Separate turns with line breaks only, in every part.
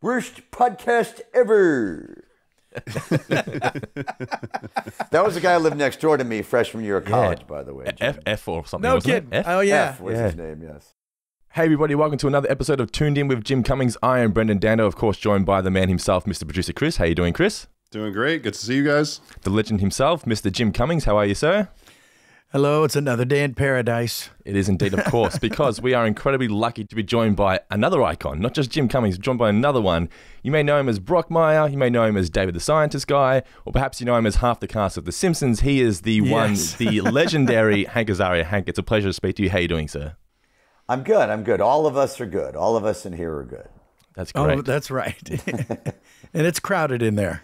Worst podcast ever. That was the guy who lived next door to me, freshman year of college, by the way.
F or something.
No
wasn't
kidding.
it? F?
Oh, yeah.
F was his name, yes.
Hey everybody, welcome to another episode of Tuned In with Jim Cummings. I am Brendan Dando, of course, joined by the man himself, Mr. Producer Chris. How you doing, Chris?
Doing great. Good to see you guys.
The legend himself, Mr. Jim Cummings. How are you, sir?
Hello, it's another day in paradise.
It is indeed, of course, because we are incredibly lucky to be joined by another icon, not just Jim Cummings, joined by another one. You may know him as Brockmire, you may know him as David the Scientist Guy, or perhaps you know him as half the cast of The Simpsons. He is the one, the legendary Hank Azaria. Hank, it's a pleasure to speak to you. How are you doing, sir?
I'm good. All of us are good. All of us in here are good.
That's great.
Oh, that's right. And it's crowded in there.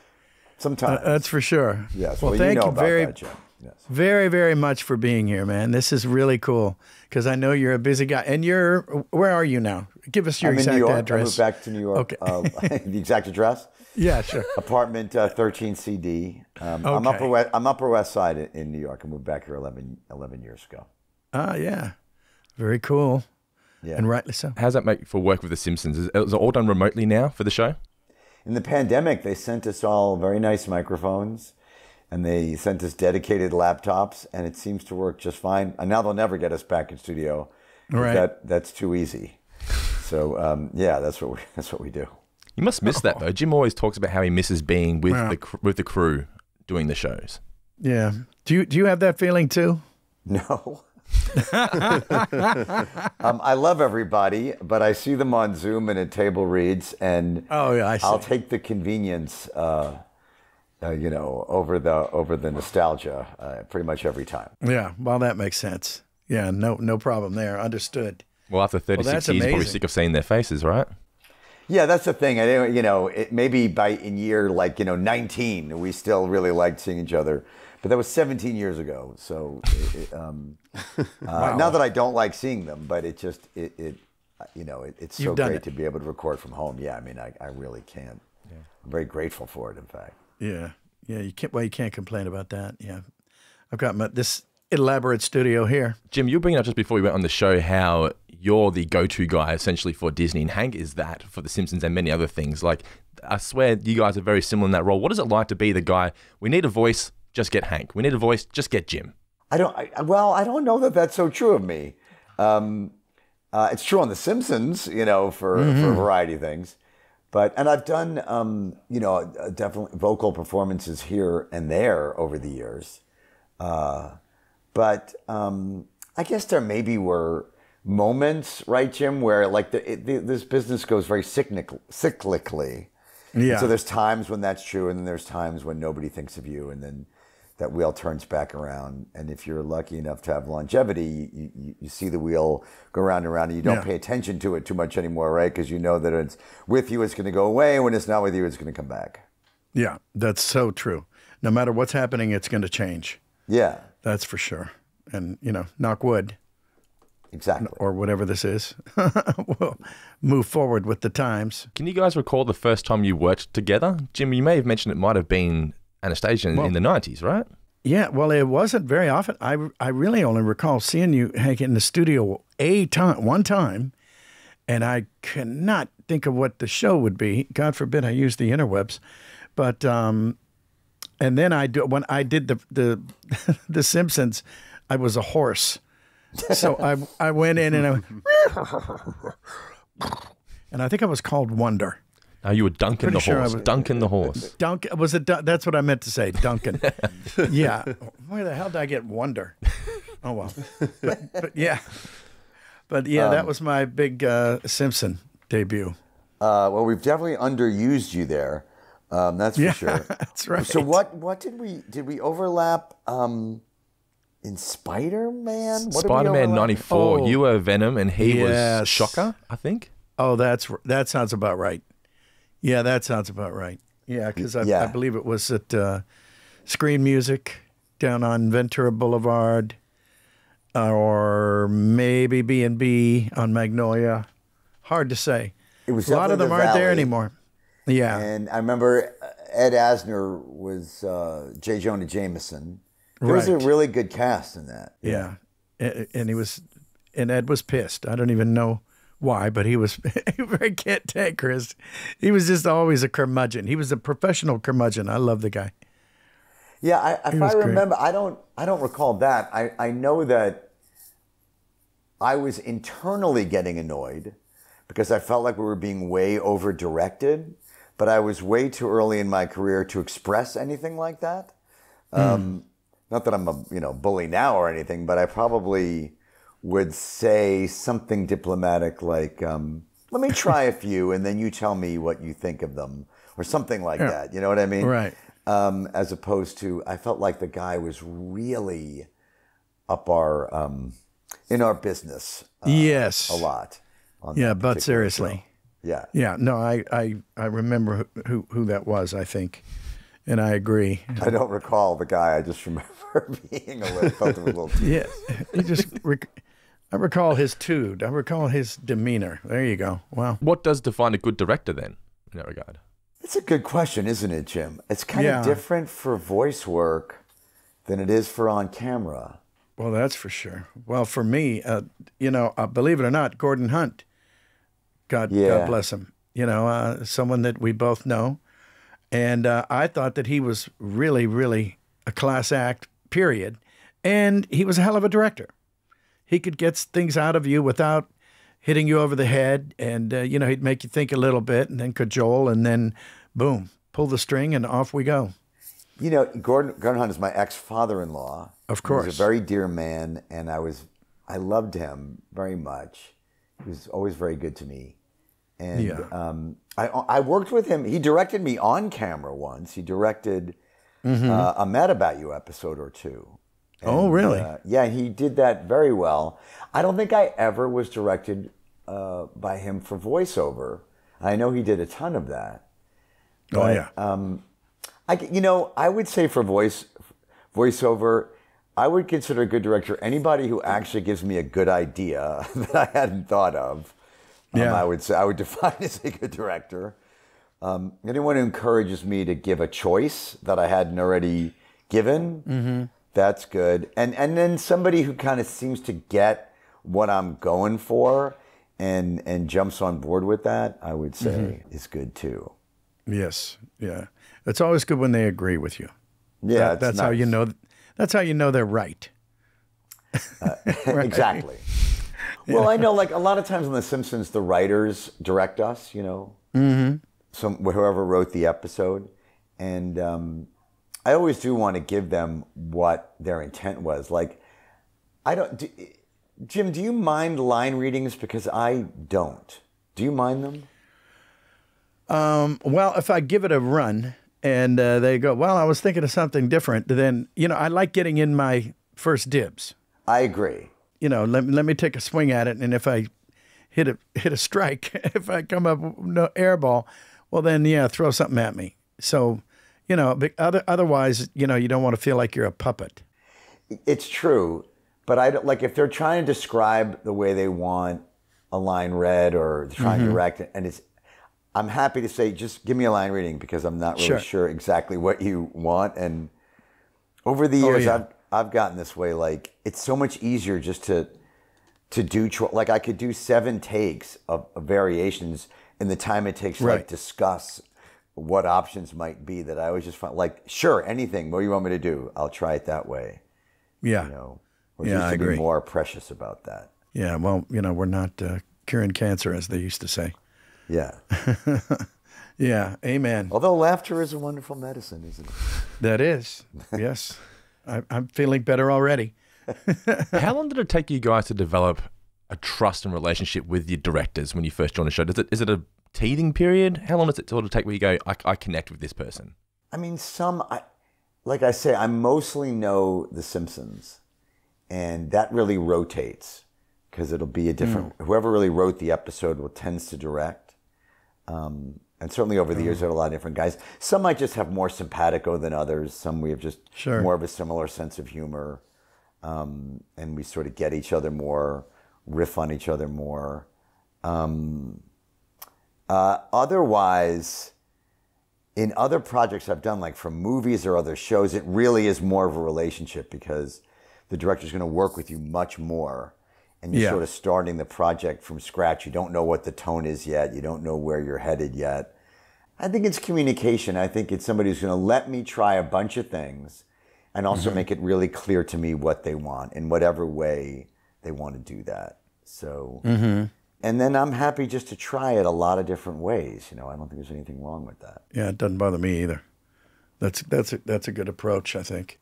Sometimes.
That's for sure.
Yes.
Well,
you
thank
know
you
about
very,
that, Jim. Yes.
very, very much for being here, man. This is really cool because I know you're a busy guy. And where are you now? Give us your
I'm
exact
in New York.
address.
I moved back to New York.
Okay.
The exact address?
Yeah, sure.
Apartment 13 CD. I'm Upper West Side in New York. I moved back here 11 years ago.
Yeah. Very cool.
Yeah.
And rightly so.
How's that make for work with The Simpsons? Is it all done remotely now for the show?
In the pandemic, they sent us all very nice microphones, and they sent us dedicated laptops, and it seems to work just fine. And now they'll never get us back in studio.
Right.
That's too easy. So yeah, that's what we do.
You must miss that though. Jim always talks about how he misses being with the crew doing the shows.
Yeah. Do you have that feeling too?
No. I love everybody, but I see them on Zoom and at table reads, and I'll take the convenience, over the nostalgia pretty much every time.
Yeah, well, that makes sense. Yeah, no problem there. Understood.
Well, after 36 years, you're probably sick of seeing their faces, right?
Yeah, that's the thing. Maybe in year 19, we still really liked seeing each other. But that was 17 years ago. So now that I don't like seeing them, but it's so great to be able to record from home. Yeah, I mean, I really can't. Yeah. I'm very grateful for it, in fact.
Yeah. You can't complain about that. Yeah. I've got this elaborate studio here.
Jim, you were bringing up just before we went on the show how you're the go-to guy essentially for Disney, and Hank is that for The Simpsons and many other things. Like, I swear you guys are very similar in that role. What is it like to be the guy, we need a voice, just get Hank. We need a voice, just get Jim.
I don't know that that's so true of me. It's true on The Simpsons, for a variety of things. And I've done, definitely vocal performances here and there over the years. But I guess there maybe were moments, right, Jim, where this business goes very cyclically. Yeah. And so there's times when that's true, and then there's times when nobody thinks of you, and then that wheel turns back around. And if you're lucky enough to have longevity, you see the wheel go round and round, and you don't pay attention to it too much anymore, right? Because you know that it's with you, it's going to go away. When it's not with you, it's going to come back.
Yeah, that's so true. No matter what's happening, it's going to change.
Yeah.
That's for sure. And, knock wood.
Exactly.
Or whatever this is. We'll move forward with the times.
Can you guys recall the first time you worked together? Jim, you may have mentioned it might have been Anastasia in the 90s, right?
Yeah, well, it wasn't very often. I really only recall seeing you, Hank, in the studio one time, and I cannot think of what the show would be. God forbid I use the interwebs. But and then when I did the The Simpsons, I was a horse. So I went in and and I think I was called Wonder.
Oh, you were Duncan the horse. Duncan the horse.
Duncan was it? That's what I meant to say, Duncan. Yeah. Where the hell did I get Wonder? Oh well. But yeah. But yeah, that was my big Simpson debut.
Well, we've definitely underused you there. That's for sure.
That's right.
So what did we overlap in Spider-Man?
Spider-Man 94.
Oh.
You were Venom and he was Shocker, I think.
Oh, that sounds about right. Yeah, that sounds about right. Yeah, because I believe it was at Screen Music down on Ventura Boulevard, or maybe B&B on Magnolia. Hard to say.
It was
a lot of them aren't there anymore. Yeah.
And I remember Ed Asner was J. Jonah Jameson. There was a really good cast in that.
Yeah. And Ed was pissed. I don't even know why, but he was very cantankerous. He was just always a curmudgeon. He was a professional curmudgeon. I love the guy.
Yeah, if I remember, I don't recall that. I know that I was internally getting annoyed because I felt like we were being way over directed, but I was way too early in my career to express anything like that. Not that I'm a bully now or anything, but I probably would say something diplomatic like, let me try a few and then you tell me what you think of them, or something like that. You know what I mean?
Right.
As opposed to, I felt like the guy was really up our, in our business.
Yes.
A lot.
Yeah, but seriously.
Show. Yeah.
Yeah, no, I remember who that was, I think, and I agree.
I don't recall the guy. I just remember being felt a little.
Yeah, I recall his tude. I recall his demeanor. There you go. Wow.
What does define a good director then, in that regard?
It's a good question, isn't it, Jim? It's kind of different for voice work than it is for on camera.
Well, that's for sure. Well, for me, believe it or not, Gordon Hunt, God bless him, someone that we both know. And I thought that he was really, really a class act, period. And he was a hell of a director. He could get things out of you without hitting you over the head. And, he'd make you think a little bit and then cajole and then, boom, pull the string and off we go.
Gordon Hunt is my ex-father-in-law.
Of course.
He was a very dear man, and I loved him very much. He was always very good to me. And I worked with him. He directed me on camera once. He directed a Mad About You episode or two. And,
oh, really?
Yeah, he did that very well. I don't think I ever was directed by him for voiceover. I know he did a ton of that. But,
oh, yeah.
I would say for voiceover, I would consider a good director anybody who actually gives me a good idea that I hadn't thought of. I would say I would define as a good director. Anyone who encourages me to give a choice that I hadn't already given, that's good. And then somebody who kind of seems to get what I'm going for and jumps on board with that, I would say is good too. Yes,
yeah. It's always good when they agree with you.
Yeah,
that's nice. How you know. That's how you know they're right.
Right. Exactly. Well, I know, like a lot of times on The Simpsons, the writers direct us. Whoever wrote the episode, and I always do want to give them what their intent was. Like, Jim, do you mind line readings? Because I don't. Do you mind them?
Well, if I give it a run and they go, well, I was thinking of something different, then, I like getting in my first dibs.
I agree.
Let me take a swing at it. And if I hit a strike, if I come up with no air ball, well, then, throw something at me. So, otherwise, you don't want to feel like you're a puppet.
It's true. But I don't, like, if they're trying to describe the way they want a line read or trying to direct it, and I'm happy to say, just give me a line reading because I'm not really sure exactly what you want. And over the years, I've gotten this way. Like, it's so much easier just to do, like I could do 7 takes of variations in the time it takes to like discuss what options might be, that I always just find like, sure, anything, what do you want me to do? I'll try it that way. Yeah. Or just
I agree.
Be more precious about that.
Yeah. Well, we're not curing cancer, as they used to say.
Yeah.
Yeah. Amen.
Although laughter is a wonderful medicine, isn't it?
That is. Yes. I'm feeling better already.
How long did it take you guys to develop a trust and relationship with your directors when you first joined the show? Is it a teething period? How long does it sort of take where you go, I connect with this person?
I mean, like I say, I mostly know The Simpsons, and that really rotates because it'll be a different, whoever really wrote the episode tends to direct. And certainly over the years, there are a lot of different guys. Some might just have more simpatico than others. Some we have just more of a similar sense of humor. And we sort of get each other more, riff on each other more. Otherwise, in other projects I've done, like for movies or other shows, it really is more of a relationship because the director's going to work with you much more. and you're sort of starting the project from scratch. You don't know what the tone is yet. You don't know where you're headed yet. I think it's communication. I think it's somebody who's going to let me try a bunch of things and also make it really clear to me what they want in whatever way they want to do that. So, and then I'm happy just to try it a lot of different ways. You know, I don't think there's anything wrong with that.
Yeah, it doesn't bother me either. That's a good approach, I think.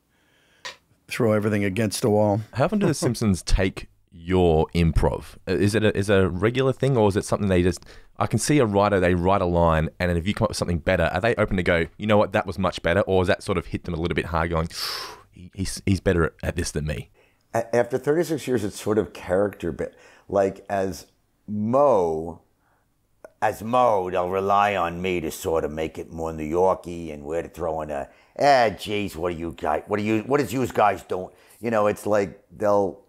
Throw everything against the wall.
How often do The Simpsons take your improv? Is it a regular thing, or is it something they just... I can see a writer, they write a line, and then if you come up with something better, are they open to go, you know what, that was much better? Or is that sort of hit them a little bit hard going, he's better at this than me?
After 36 years, it's sort of character bit. Like as Mo, they'll rely on me to sort of make it more New Yorky, and we're throwing geez, what does you guys don't? You know, it's like they'll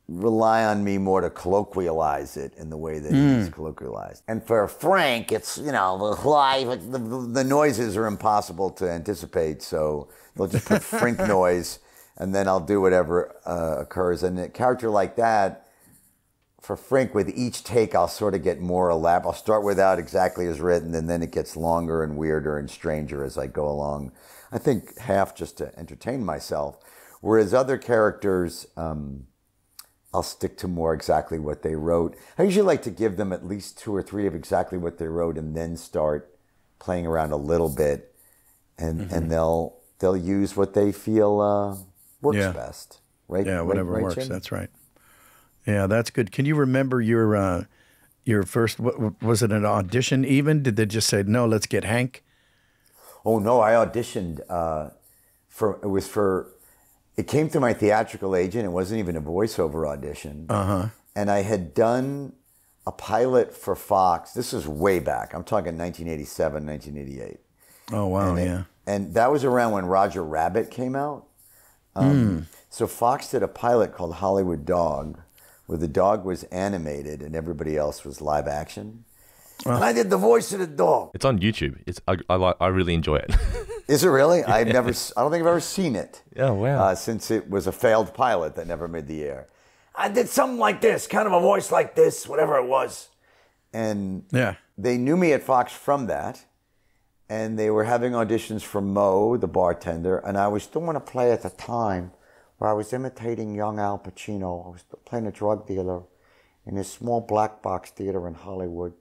rely on me more to colloquialize it in the way that he's colloquialized. And for Frank, it's, you know, the noises are impossible to anticipate, so they'll just put Frank noise, and then I'll do whatever occurs. And a character like that, for Frank, with each take, I'll sort of get more elaborate. I'll start without exactly as written, and then it gets longer and weirder and stranger as I go along. I think half just to entertain myself. Whereas other characters, I'll stick to more exactly what they wrote. I usually like to give them at least 2 or 3 of exactly what they wrote, and then start playing around a little bit, and they'll use what they feel works best. Right?
Yeah, whatever
right,
works.
Jim?
That's right. Yeah, that's good. Can you remember your first? Was it an audition? Even did they just say no? Let's get Hank.
Oh no, I auditioned It came through my theatrical agent. It wasn't even a voiceover audition. And I had done a pilot for Fox. This is way back. I'm talking 1987, 1988.
Oh, wow,
And that was around when Roger Rabbit came out. So Fox did a pilot called Hollywood Dog, where the dog was animated and everybody else was live action. And I did the voice of the dog.
It's on YouTube. I really enjoy it.
Is it really? I don't think I've ever seen it.
Oh, wow.
Since it was a failed pilot that never made the air. I did something like this, kind of a voice like this, whatever it was. And they knew me at Fox from that. And they were having auditions for Mo, the bartender. And I was doing a play at the time where I was imitating young Al Pacino. I was playing a drug dealer in this small black box theater in Hollywood.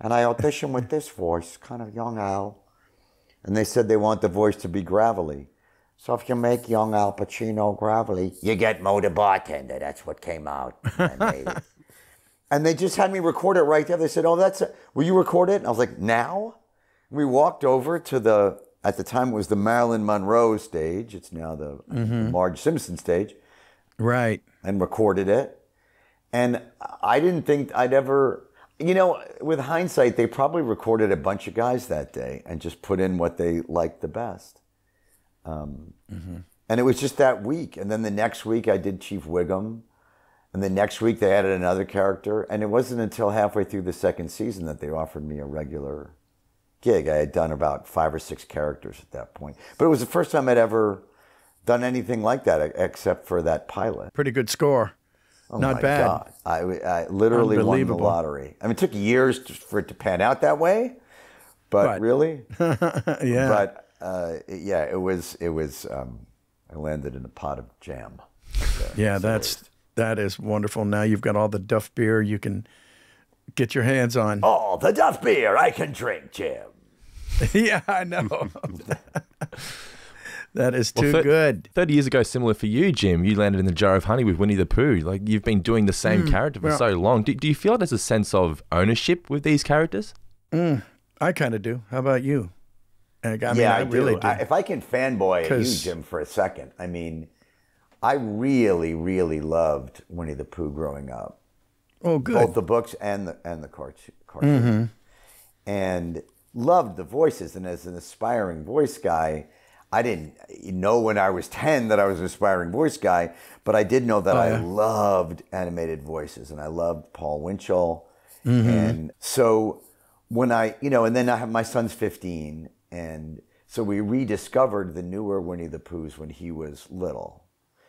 And I auditioned with this voice, kind of young Al. And they said they want the voice to be gravelly. So if you make young Al Pacino gravelly, you get Mo the bartender. That's what came out. And they just had me record it right there. They said, will you record it? And I was like, now? We walked over to at the time it was the Marilyn Monroe stage. It's now the Marge Simpson stage.
Right.
And recorded it. And I didn't think I'd ever... You know, with hindsight, they probably recorded a bunch of guys that day and just put in what they liked the best. And it was just that week. And then the next week I did Chief Wiggum. And the next week they added another character. And it wasn't until halfway through the second season that they offered me a regular gig. I had done about 5 or 6 characters at that point. But it was the first time I'd ever done anything like that except for that pilot.
Pretty good score.
Oh
Not
my
bad.
God. I literally won the lottery. I mean, it took years for it to pan out that way, but really,
yeah.
But it was. I landed in a pot of jam.
Yeah, that is wonderful. Now you've got all the Duff beer you can get your hands on.
Oh, the Duff beer I can drink, Jim.
Yeah, I know. That is too good.
30 years ago, similar for you, Jim, you landed in the Jar of Honey with Winnie the Pooh. Like, you've been doing the same character for so long. Do you feel there's a sense of ownership with these characters?
I kind of do. How about you? I
really do. If I can fanboy at you, Jim, for a second. I mean, I really, really loved Winnie the Pooh growing up.
Oh, good.
Both the books and the cartoon. And loved the voices. And as an aspiring voice guy, I didn't know when I was 10 that I was an aspiring voice guy, but I did know that I loved animated voices, and I loved Paul Winchell. And so when and then I have my son's 15, and so we rediscovered the newer Winnie the Poohs when he was little.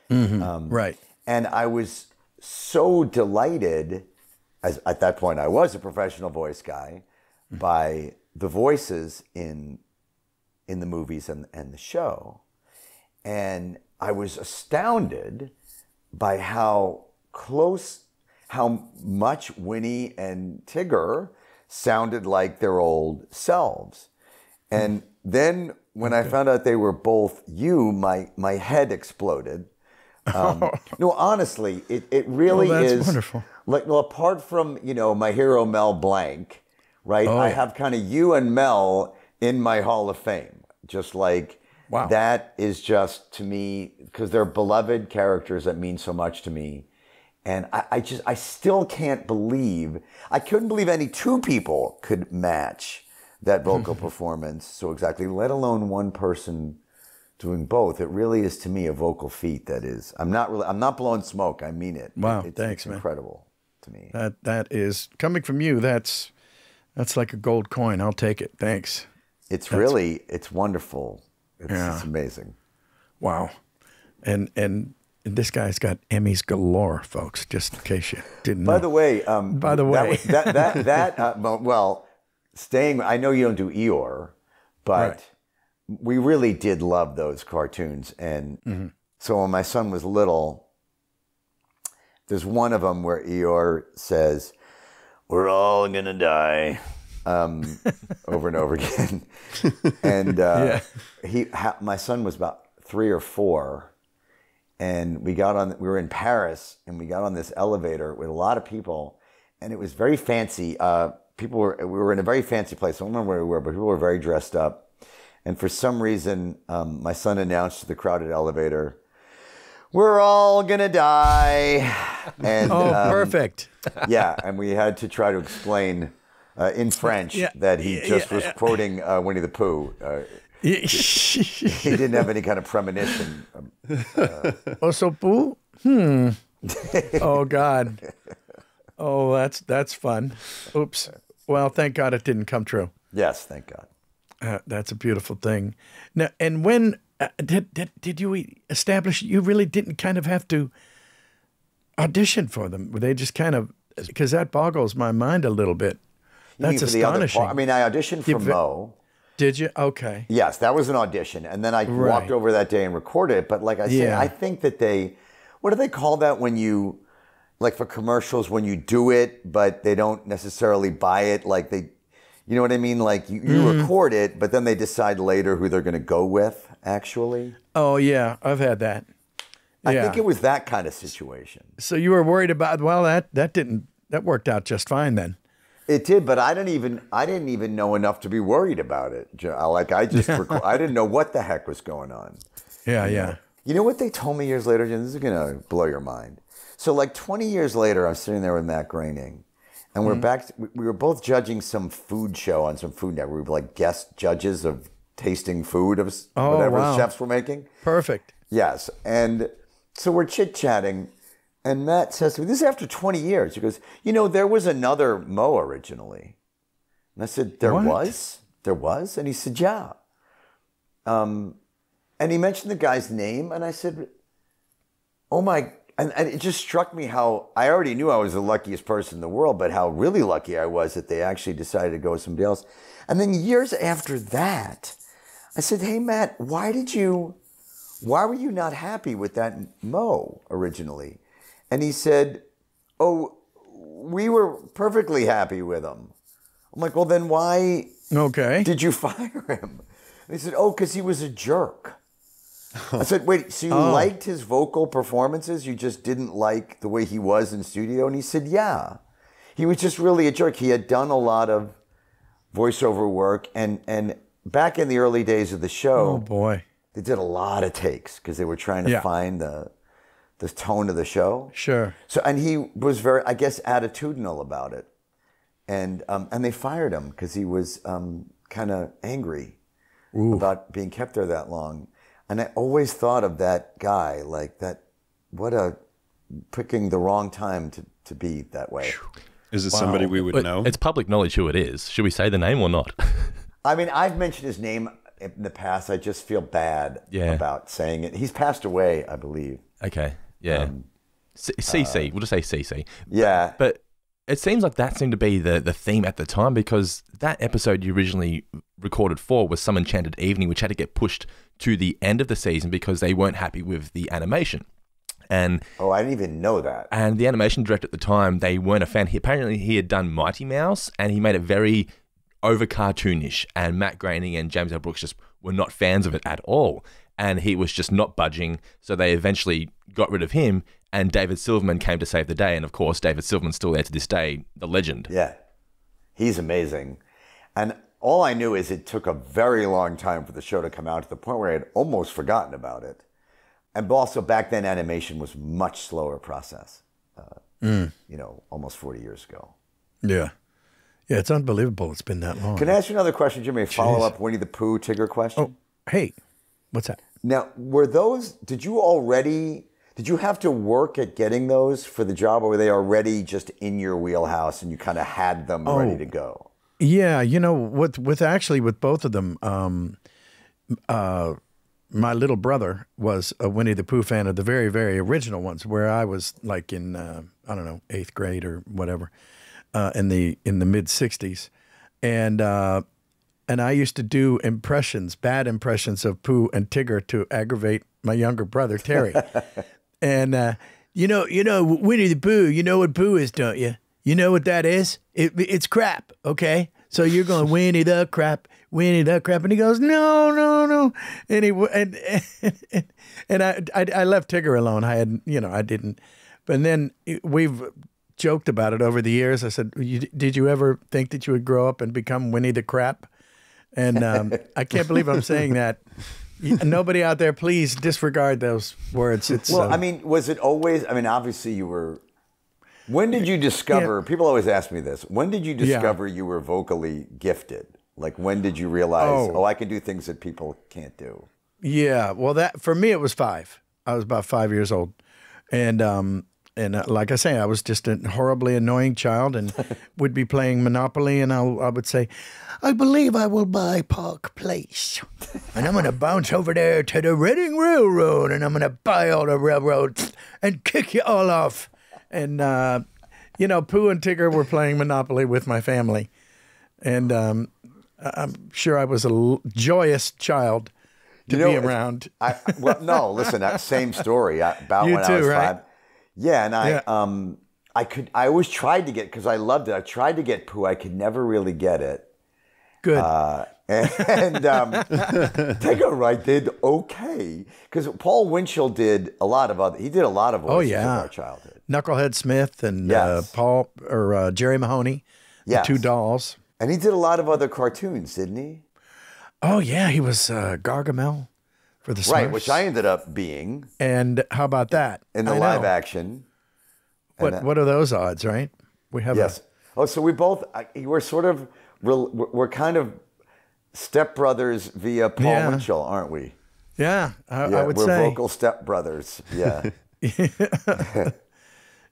Right.
And I was so delighted, as at that point I was a professional voice guy, by the voices in the movies and the show. And I was astounded by how much Winnie and Tigger sounded like their old selves. And then when I found out they were both you, my head exploded. No, honestly, it really is
wonderful.
Like, well, apart from, my hero Mel Blanc, right? I have kind of you and Mel in my Hall of Fame. Just like,
wow.
That is just, to me, because they're beloved characters that mean so much to me. And I still can't believe, I couldn't believe any two people could match that vocal performance so exactly, let alone one person doing both. It really is, to me, a vocal feat that is, I'm not blowing smoke. I mean it.
Wow,
It's
thanks, man.
Incredible to me.
That is, coming from you, that's like a gold coin. I'll take it. Thanks.
It's wonderful. It's amazing.
Wow. And this guy's got Emmys galore, folks, just in case you didn't know.
By the way, I know you don't do Eeyore, but we really did love those cartoons. And so when my son was little, there's one of them where Eeyore says, "We're all gonna die," over and over again. And my son was about 3 or 4. And we were in Paris, and we got on this elevator with a lot of people, and it was very fancy. We were in a very fancy place. I don't remember where we were, but people were very dressed up. And for some reason, my son announced to the crowded elevator, "We're all gonna die." And,
perfect.
Yeah, and we had to try to explain in French that he just was quoting Winnie the Pooh. He didn't have any kind of premonition.
Oso Poo? Oh, God. Oh, that's fun. Oops. Well, thank God it didn't come true.
Yes, thank God.
That's a beautiful thing. Now, and when did you establish you really didn't kind of have to audition for them? Were they just kind of, because that boggles my mind a little bit. That's astonishing.
I auditioned for Mo.
Did you? Okay.
Yes, that was an audition. And then I walked over that day and recorded it. But like I said, I think that what do they call that when you, like for commercials, when you do it, but they don't necessarily buy it? Like you know what I mean? Like you record it, but then they decide later who they're going to go with, actually.
Oh, yeah. I've had that.
I think it was that kind of situation.
So you were worried about, well, that worked out just fine then.
It did, but I didn't even know enough to be worried about it. Like I didn't know what the heck was going on.
Yeah.
You know what they told me years later, Jim? This is gonna blow your mind. So like 20 years later, I'm sitting there with Matt Groening, and we're back. We were both judging some food show on some food network. We were like guest judges of tasting food of whatever chefs were making.
Perfect.
Yes, and so we're chit chatting. And Matt says to me, this is after 20 years. He goes, there was another Mo originally. And I said, there was? There was? And he said, yeah. And he mentioned the guy's name. And I said, oh my, and it just struck me how, I already knew I was the luckiest person in the world, but how really lucky I was that they actually decided to go with somebody else. And then years after that, I said, hey, Matt, why were you not happy with that Mo originally? And he said, oh, we were perfectly happy with him. I'm like, well, then why did you fire him? And he said, oh, because he was a jerk. I said, wait, so you liked his vocal performances? You just didn't like the way he was in studio? And he said, yeah. He was just really a jerk. He had done a lot of voiceover work. And back in the early days of the show, they did a lot of takes because they were trying to find the tone of the show.
Sure.
So, and he was very, I guess, attitudinal about it. And they fired him because he was kind of angry about being kept there that long. And I always thought of that guy, like that, picking the wrong time to be that way.
Is it somebody we would know?
It's public knowledge who it is. Should we say the name or not?
I mean, I've mentioned his name in the past. I just feel bad about saying it. He's passed away, I believe.
Okay. Yeah. CC. We'll just say CC.
Yeah.
But it seems like that seemed to be the theme at the time, because that episode you originally recorded for was Some Enchanted Evening, which had to get pushed to the end of the season because they weren't happy with the animation. And
I didn't even know that.
And the animation director at the time, they weren't a fan. Apparently he had done Mighty Mouse, and he made it very over cartoonish. And Matt Groening and James L. Brooks just were not fans of it at all. And he was just not budging. So they eventually got rid of him, and David Silverman came to save the day. And of course, David Silverman's still there to this day, the legend.
Yeah, he's amazing. And all I knew is it took a very long time for the show to come out, to the point where I had almost forgotten about it. And also back then, animation was much slower process, almost 40 years ago.
Yeah. Yeah, it's unbelievable it's been that long.
Can I ask you another question, Jimmy? A follow-up Winnie the Pooh, Tigger question?
Oh, hey, what's that?
Now, did you have to work at getting those for the job, or were they already just in your wheelhouse and you kind of had them ready to go?
Yeah, with both of them, my little brother was a Winnie the Pooh fan of the very, very original ones, where I was like in, 8th grade or whatever, in the mid-'60s. And I used to do bad impressions of Pooh and Tigger to aggravate my younger brother, Terry. And, Winnie the Pooh, you know what Pooh is, don't you? You know what that is? It's crap, okay? So you're going, Winnie the crap. And he goes, no. And I left Tigger alone. I didn't. But then we've joked about it over the years. I said, did you ever think that you would grow up and become Winnie the crap? And I can't believe I'm saying that. Nobody out there, please disregard those words.
Was it always, obviously you were, when did you discover, people always ask me this, when did you discover you were vocally gifted? Like, when did you realize, I can do things that people can't do?
Yeah, well, for me, it was 5. I was about 5 years old. And like I say, I was just a horribly annoying child and would be playing Monopoly, and I would say, I believe I will buy Park Place. And I'm going to bounce over there to the Reading Railroad, and I'm going to buy all the railroads and kick you all off. And, Pooh and Tigger were playing Monopoly with my family. And I'm sure I was a joyous child to be around.
Listen, same story. About when I was 5. Yeah, and I always tried to get, because I loved it, I tried to get Pooh. I could never really get it.
Good.
Tigger did okay, because Paul Winchell did a lot of voices of our childhood.
Knucklehead Smith and Jerry Mahoney, the 2 dolls.
And he did a lot of other cartoons, didn't he?
Oh, yeah, he was Gargamel for the Smurfs.
Right, which I ended up being.
And how about that?
In the live action.
What are those odds, right? We have
so we both, we're kind of stepbrothers via Paul Winchell, aren't we?
Yeah, I would say.
We're vocal stepbrothers, yeah.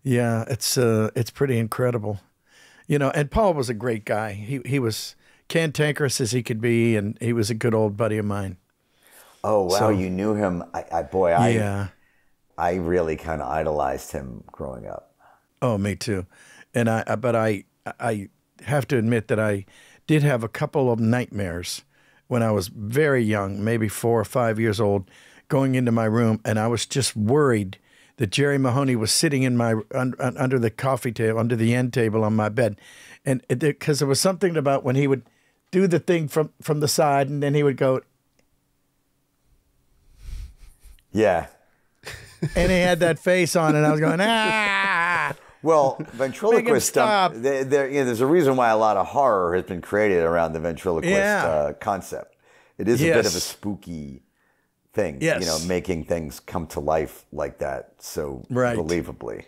Yeah, it's pretty incredible. And Paul was a great guy. He was cantankerous as he could be, and he was a good old buddy of mine.
Oh, wow, so, you knew him. I really kind of idolized him growing up.
Oh, me too. And I have to admit that I did have a couple of nightmares when I was very young, maybe 4 or 5 years old, going into my room, and I was just worried that Jerry Mahoney was sitting in my under the coffee table, under the end table on my bed, and because there was something about when he would do the thing from the side, and then he would go,
yeah,
and he had that face on, and I was going, ah.
Well, ventriloquist stuff. There's a reason why a lot of horror has been created around the ventriloquist concept. It is a bit of a spooky thing, making things come to life like that so believably.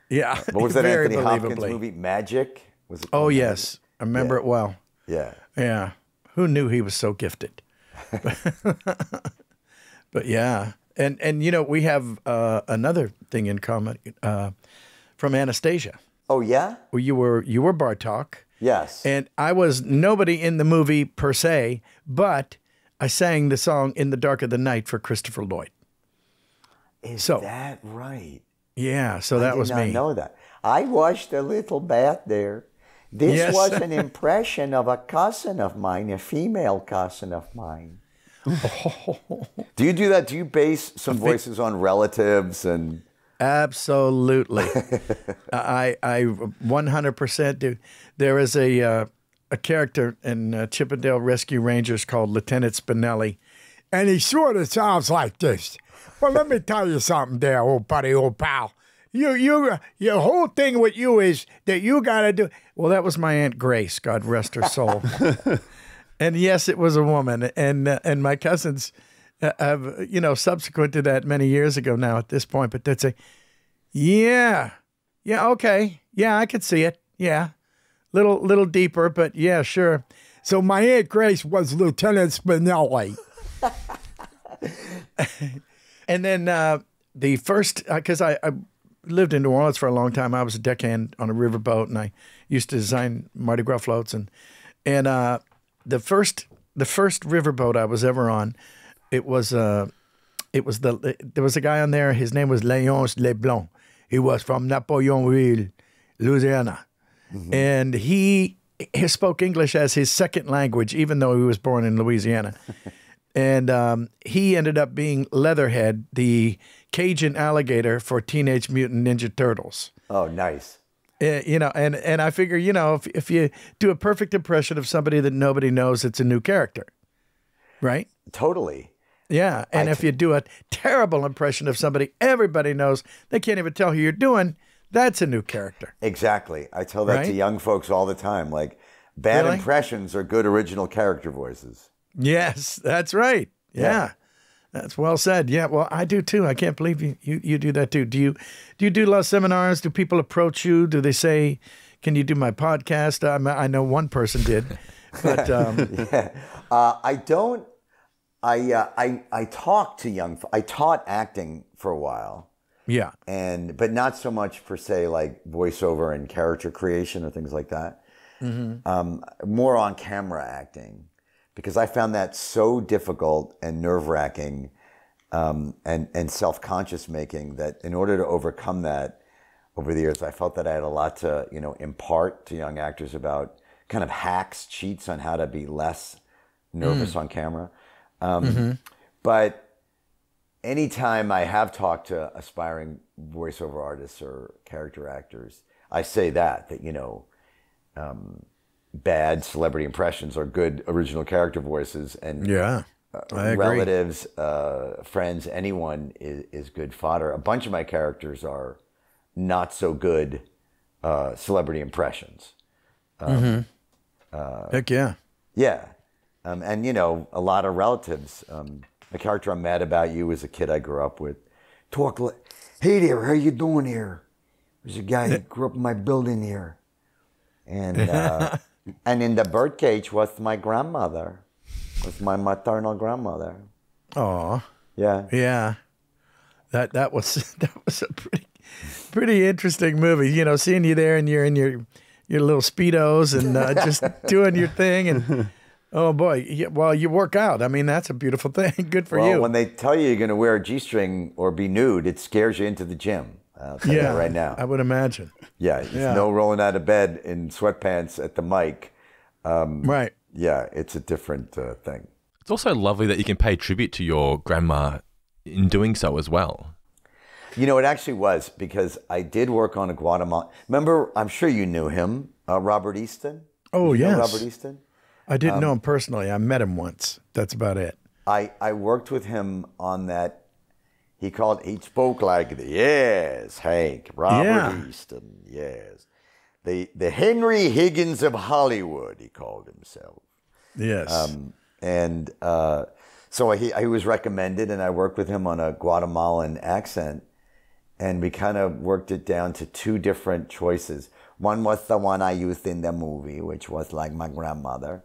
Yeah.
What was that Anthony Hopkins movie? Magic? Was it?
Oh, yes. I remember it well.
Yeah.
Yeah. Who knew he was so gifted? But yeah. And we have another thing in common from Anastasia.
Oh, yeah?
Well, you were Bartok.
Yes.
And I was nobody in the movie per se, but I sang the song In the Dark of the Night for Christopher Lloyd.
Is that right?
Yeah, so that was me.
I did not know that. I watched a little bath there. This was an impression of a cousin of mine, a female cousin of mine. Do you do that? Do you base some voices on relatives and?
Absolutely. I 100% do. There is a character in Chippendale Rescue Rangers called Lieutenant Spinelli, and he sort of sounds like this. Well, let me tell you something there, old buddy, old pal. Your whole thing with you is that you got to do. Well, that was my Aunt Grace, God rest her soul. And yes, it was a woman. And my cousins have, subsequent to that many years ago now at this point, but they'd say, yeah, okay. Yeah, I could see it. Yeah. Little deeper, but yeah, sure. So my Aunt Grace was Lieutenant Spinelli. And then the first, because I lived in New Orleans for a long time. I was a deckhand on a riverboat, and I used to design Mardi Gras floats. And the first riverboat I was ever on, there was a guy on there. His name was Léonce Leblanc. He was from Napoleonville, Louisiana, and he spoke English as his second language, even though he was born in Louisiana. And he ended up being Leatherhead, the Cajun alligator for Teenage Mutant Ninja Turtles.
Oh, nice.
And I figure, if you do a perfect impression of somebody that nobody knows, it's a new character, right?
Totally.
Yeah, and if you do a terrible impression of somebody everybody knows, they can't even tell who you're doing, that's a new character.
Exactly. I tell that to young folks all the time. Like, bad impressions are good original character voices.
Yes, that's right. Yeah. That's well said. Yeah, well, I do too. I can't believe you do that too. Do you do a lot of seminars? Do people approach you? Do they say, "Can you do my podcast?" I know one person did, but
I don't. I talk to young. I taught acting for a while.
Yeah,
but not so much per se like voiceover and character creation or things like that. More on camera acting. Because I found that so difficult and nerve-wracking and self-conscious making that in order to overcome that over the years, I felt that I had a lot to, impart to young actors about kind of hacks, cheats on how to be less nervous on camera. But anytime I have talked to aspiring voiceover artists or character actors, I say that bad celebrity impressions are good original character voices, and I agree. Relatives, friends, anyone is good fodder. A bunch of my characters are not so good celebrity impressions.
Heck yeah.
Yeah. And, a lot of relatives. The character I'm Mad About You is a kid I grew up with. Hey there, how you doing here? There's a guy that grew up in my building here. And and in the birdcage was my grandmother. Was my maternal grandmother.
Oh.
Yeah.
Yeah. That was a pretty interesting movie. Seeing you there and you're in your little Speedos and just doing your thing, and oh boy, well, you work out. I mean, that's a beautiful thing. Good for you.
When they tell you you're going to wear a G-string or be nude, it scares you into the gym. I'll tell you that right now.
I would imagine.
Yeah, no rolling out of bed in sweatpants at the mic.
Right.
Yeah, it's a different thing.
It's also lovely that you can pay tribute to your grandma in doing so as well.
It actually was, because I did work on a Guatemala. Remember, I'm sure you knew him, Robert Easton.
Oh, yes.
Robert Easton?
I didn't know him personally. I met him once. That's about it.
I worked with him on that. He spoke like, yes, Hank, Robert Easton, yes. The Henry Higgins of Hollywood, he called himself.
Yes.
So he was recommended, and I worked with him on a Guatemalan accent, and we kind of worked it down to two different choices. One was the one I used in the movie, which was like my grandmother.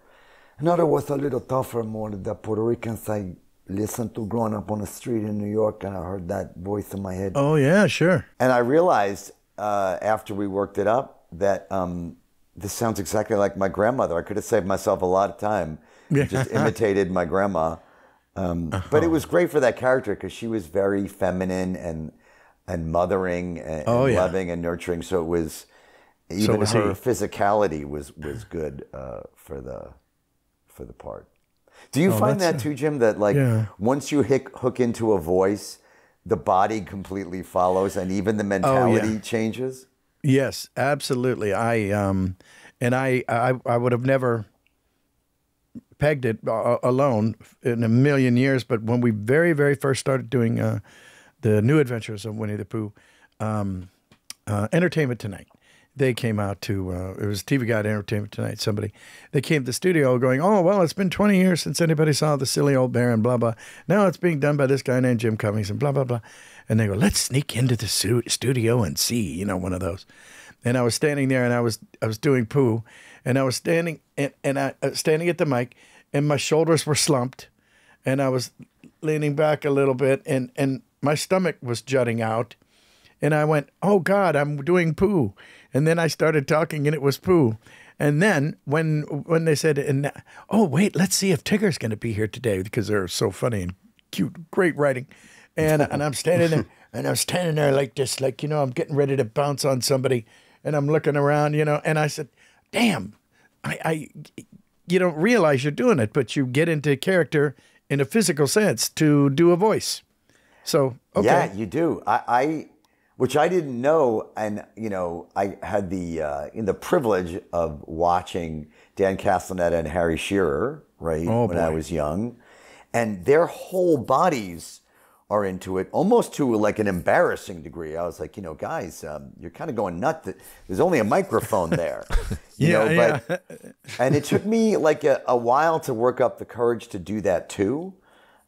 Another was a little tougher, more the Puerto Ricans I listened to growing up on the street in New York, and I heard that voice in my head.
Oh, yeah, sure.
And I realized after we worked it up that this sounds exactly like my grandmother. I could have saved myself a lot of time. Just imitated my grandma. But it was great for that character because she was very feminine and and mothering and loving and nurturing. So it was even her physicality was good for the part. Do you find that too, Jim? That like once you hook into a voice, the body completely follows, and even the mentality changes.
Yes, absolutely. I would have never pegged it alone in a million years, but when we very, very first started doing the New Adventures of Winnie the Pooh, Entertainment Tonight, they came out to, it was TV Guide Entertainment Tonight, they came to the studio going, oh, well, it's been 20 years since anybody saw the silly old bear and blah, blah. Now it's being done by this guy named Jim Cummings and blah, blah, blah. And they go, let's sneak into the studio and see, one of those. And I was standing there and I was doing Pooh, and I was standing standing at the mic, and my shoulders were slumped, and I was leaning back a little bit, and my stomach was jutting out. And I went, oh, God, I'm doing Pooh. And then I started talking, and it was Pooh. And then when they said, oh, wait, let's see if Tigger's going to be here today, because they're so funny and cute, great writing. And I'm standing there, like this, like, I'm getting ready to bounce on somebody. And I'm looking around, and I said, damn, you don't realize you're doing it, but you get into character in a physical sense to do a voice. So, okay.
Yeah, you do. Which I didn't know, and I had the privilege of watching Dan Castellaneta and Harry Shearer, right, when I was young, and their whole bodies are into it, almost to like an embarrassing degree. I was like, guys, you're kind of going nuts. There's only a microphone there, But and it took me like a while to work up the courage to do that too,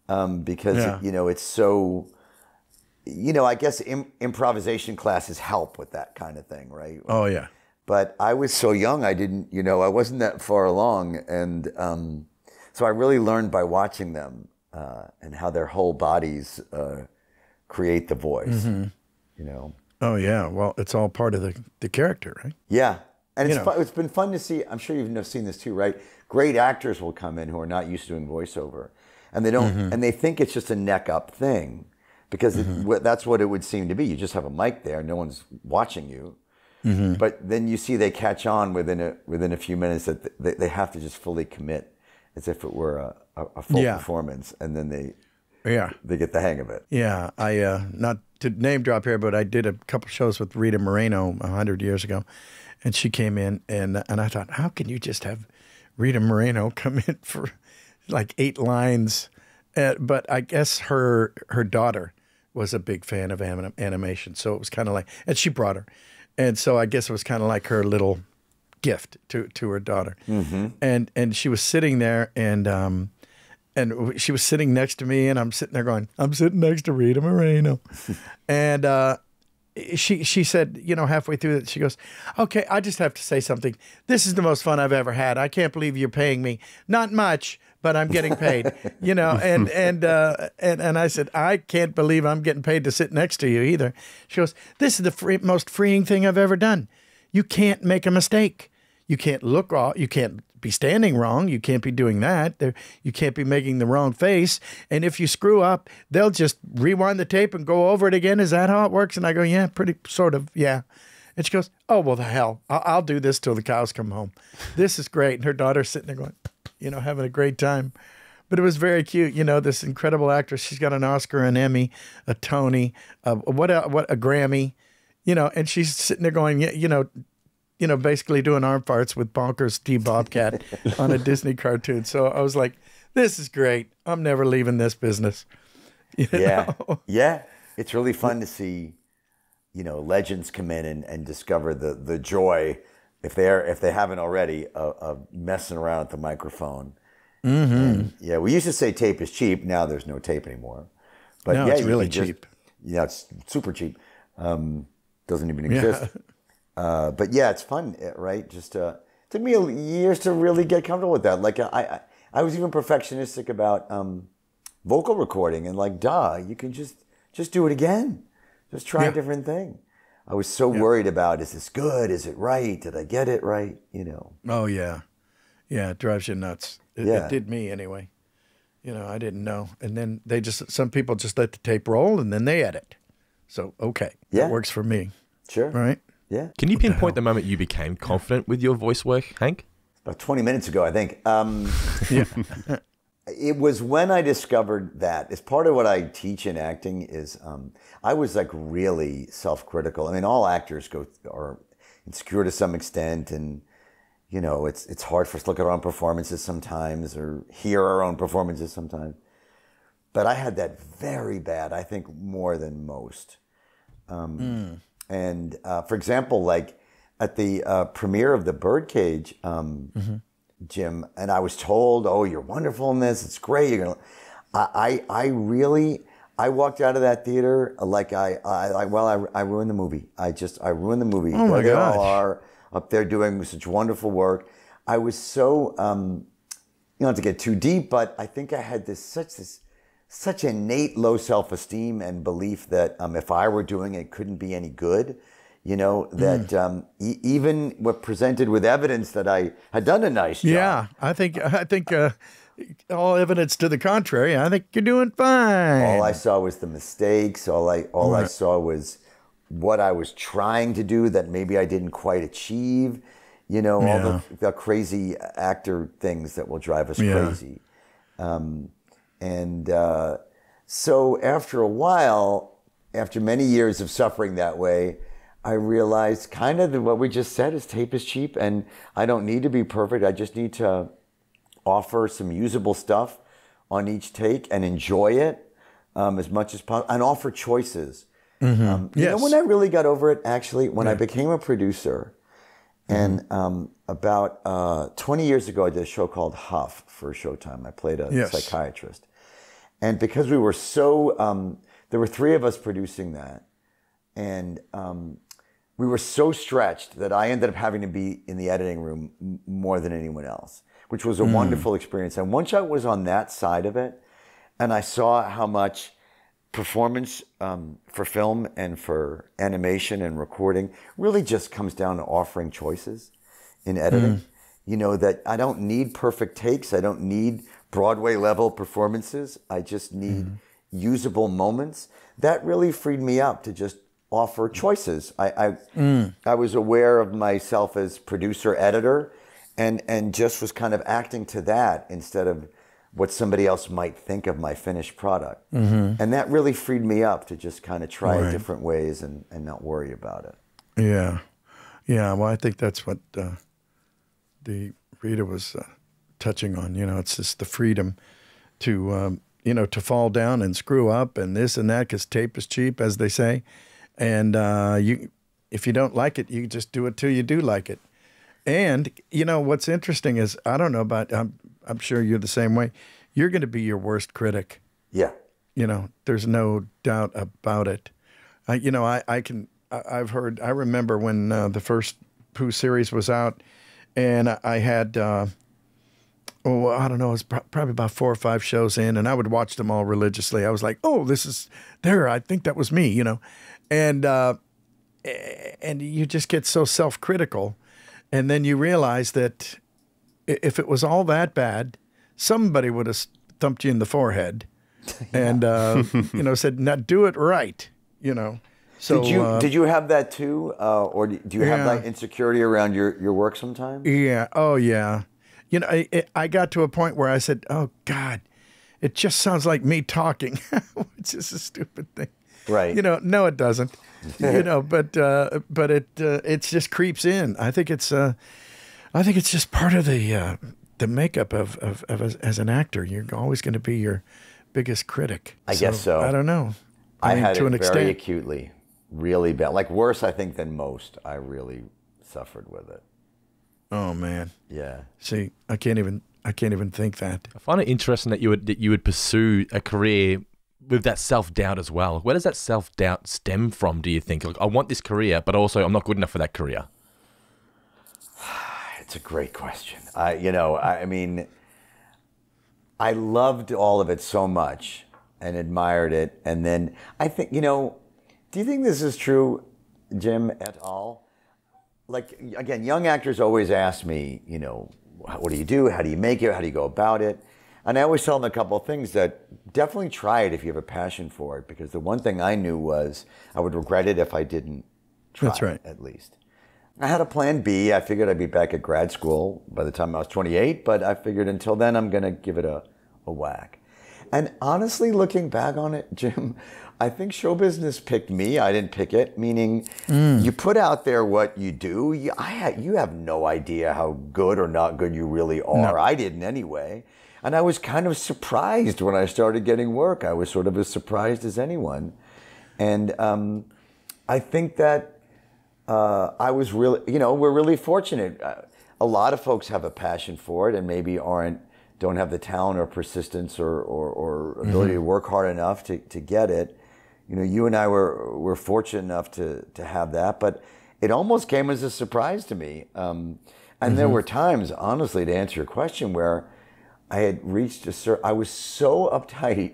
because it's so. I guess improvisation classes help with that kind of thing, right?
Oh, yeah.
But I was so young, I didn't, I wasn't that far along. And so I really learned by watching them and how their whole bodies create the voice,
Oh, yeah. Well, it's all part of the character, right?
Yeah. And it's been fun to see. I'm sure you've seen this too, right? Great actors will come in who are not used to doing voiceover, and they don't, and they think it's just a neck up thing. Because that's what it would seem to be. You just have a mic there, no one's watching you. But then you see they catch on within a few minutes that they have to just fully commit, as if it were a full performance, and then they get the hang of it.
Yeah, I not to name drop here, but I did a couple shows with Rita Moreno 100 years ago, and she came in, and I thought, how can you just have Rita Moreno come in for like 8 lines? But I guess her daughter was a big fan of animation, so it was kind of like, and she brought her, and so I guess it was kind of like her little gift to her daughter, and she was sitting there, and she was sitting next to me, and I'm sitting there going, I'm sitting next to Rita Moreno, and she said, halfway through it, she goes, okay, I just have to say something. This is the most fun I've ever had. I can't believe you're paying me. Not much, but I'm getting paid, and I said, I can't believe I'm getting paid to sit next to you either. She goes, this is the most freeing thing I've ever done. You can't make a mistake. You can't look wrong. You can't be standing wrong. You can't be doing that. You can't be making the wrong face. And if you screw up, they'll just rewind the tape and go over it again. Is that how it works? And I go, yeah, pretty sort of, yeah. And she goes, oh, well, the hell. I'll do this till the cows come home. This is great. And her daughter's sitting there going, having a great time. But it was very cute. This incredible actress. She's got an Oscar, an Emmy, a Tony, a Grammy, and she's sitting there going, basically doing arm farts with Bonkers Steve Bobcat on a Disney cartoon. So I was like, this is great. I'm never leaving this business.
Yeah. It's really fun to see, legends come in and discover the joy, if they haven't already, of messing around with the microphone. And, we used to say tape is cheap. Now there's no tape anymore. But
no, it's really cheap.
It's super cheap. Doesn't even exist. But yeah, it's fun, right? Just took me years to really get comfortable with that. Like I was even perfectionistic about vocal recording, and like, you can just do it again. Just try a different thing. I was so worried about, is this good? Is it right? Did I get it right?
Oh yeah, it drives you nuts. It did me anyway. I didn't know, and then some people just let the tape roll, and then they edit. So, okay.
Yeah.
That works for me.
Sure.
Right?
Yeah.
Can you pinpoint the moment you became confident with your voice work, Hank?
About 20 minutes ago, I think.
Yeah.
It was when I discovered that. It's part of what I teach in acting is I was like really self-critical. I mean, all actors are insecure to some extent, and you know, it's hard for us to look at our own performances sometimes or hear our own performances sometimes. But I had that very bad, I think more than most. And for example, like at the premiere of The Birdcage, Jim, and I was told, "Oh, you're wonderful in this. It's great. You're gonna." I walked out of that theater like I ruined the movie. I ruined the movie.
Oh my
They all
gosh.
are up there doing such wonderful work. I was so you don't have to get too deep, but I think I had such innate low self-esteem and belief that if I were doing it, it couldn't be any good. You know, that even what presented with evidence that I had done a nice job.
Yeah. I think all evidence to the contrary. I think you're doing fine.
All I saw was the mistakes. All I saw was what I was trying to do that maybe I didn't quite achieve. You know, all the crazy actor things that will drive us crazy. So after a while, after many years of suffering that way, I realized kind of that what we just said is tape is cheap, and I don't need to be perfect. I just need to offer some usable stuff on each take and enjoy it as much as possible, and offer choices. You know when I really got over it, actually, when I became a producer, and about 20 years ago, I did a show called Huff for Showtime. I played a psychiatrist. And because we were so, there were 3 of us producing that, and we were so stretched that I ended up having to be in the editing room more than anyone else, which was a wonderful experience. And once I was on that side of it, and I saw how much performance for film and for animation and recording really just comes down to offering choices in editing. You know, that I don't need perfect takes. I don't need Broadway level performances. I just need usable moments. That really freed me up to just offer choices. I was aware of myself as producer, editor, and just was kind of acting to that instead of what somebody else might think of my finished product. And that really freed me up to just kind of try it different ways and not worry about it.
Yeah. Yeah. Well, I think that's what the Rita was touching on. You know, it's just the freedom to, to fall down and screw up and this and that, because tape is cheap, as they say. And if you don't like it, you just do it till you do like it. And, you know, what's interesting is, I don't know about, I'm sure you're the same way. You're going to be your worst critic.
Yeah.
You know, there's no doubt about it. I remember when the first Pooh series was out, and I had, I don't know, it was probably about 4 or 5 shows in, and I would watch them all religiously. I was like, oh, I think that was me, you know. And you just get so self-critical, and then you realize that if it was all that bad, somebody would have thumped you in the forehead and, said, now do it right, you know. So
did you have that too? Or do you have that insecurity around your work sometimes?
Yeah. Oh, yeah. You know, I got to a point where I said, oh, God, it just sounds like me talking, which is a stupid thing.
Right.
You know, no, it doesn't. You know, but it just creeps in. I think it's just part of the makeup of as an actor. You're always going to be your biggest critic.
I guess so.
I don't know.
I mean, had
to
it
an
very
extent.
acutely, really bad. Like worse, I think, than most. I really suffered with it.
Oh man.
Yeah.
See, I can't even think that.
I find it interesting that you would pursue a career with that self-doubt as well. Where does that self-doubt stem from, do you think? Like, I want this career, but also I'm not good enough for that career.
It's a great question. I mean, I loved all of it so much and admired it. And then I think, do you think this is true, Jim, et al.? Like, again, young actors always ask me, what do you do? How do you make it? How do you go about it? And I always tell them a couple of things that definitely try it if you have a passion for it, because the one thing I knew was I would regret it if I didn't try
That's right.
it, at least. I had a plan B. I figured I'd be back at grad school by the time I was 28, but I figured until then I'm going to give it a whack. And honestly, looking back on it, Jim, I think show business picked me. I didn't pick it, meaning you put out there what you do. You have no idea how good or not good you really are. No. I didn't anyway. And I was kind of surprised when I started getting work. I was sort of as surprised as anyone. And I think that I was really, we're really fortunate. A lot of folks have a passion for it and maybe don't have the talent or persistence or ability to work hard enough to get it. You and I were fortunate enough to have that, but it almost came as a surprise to me. And there were times, honestly, to answer your question, where I had reached I was so uptight.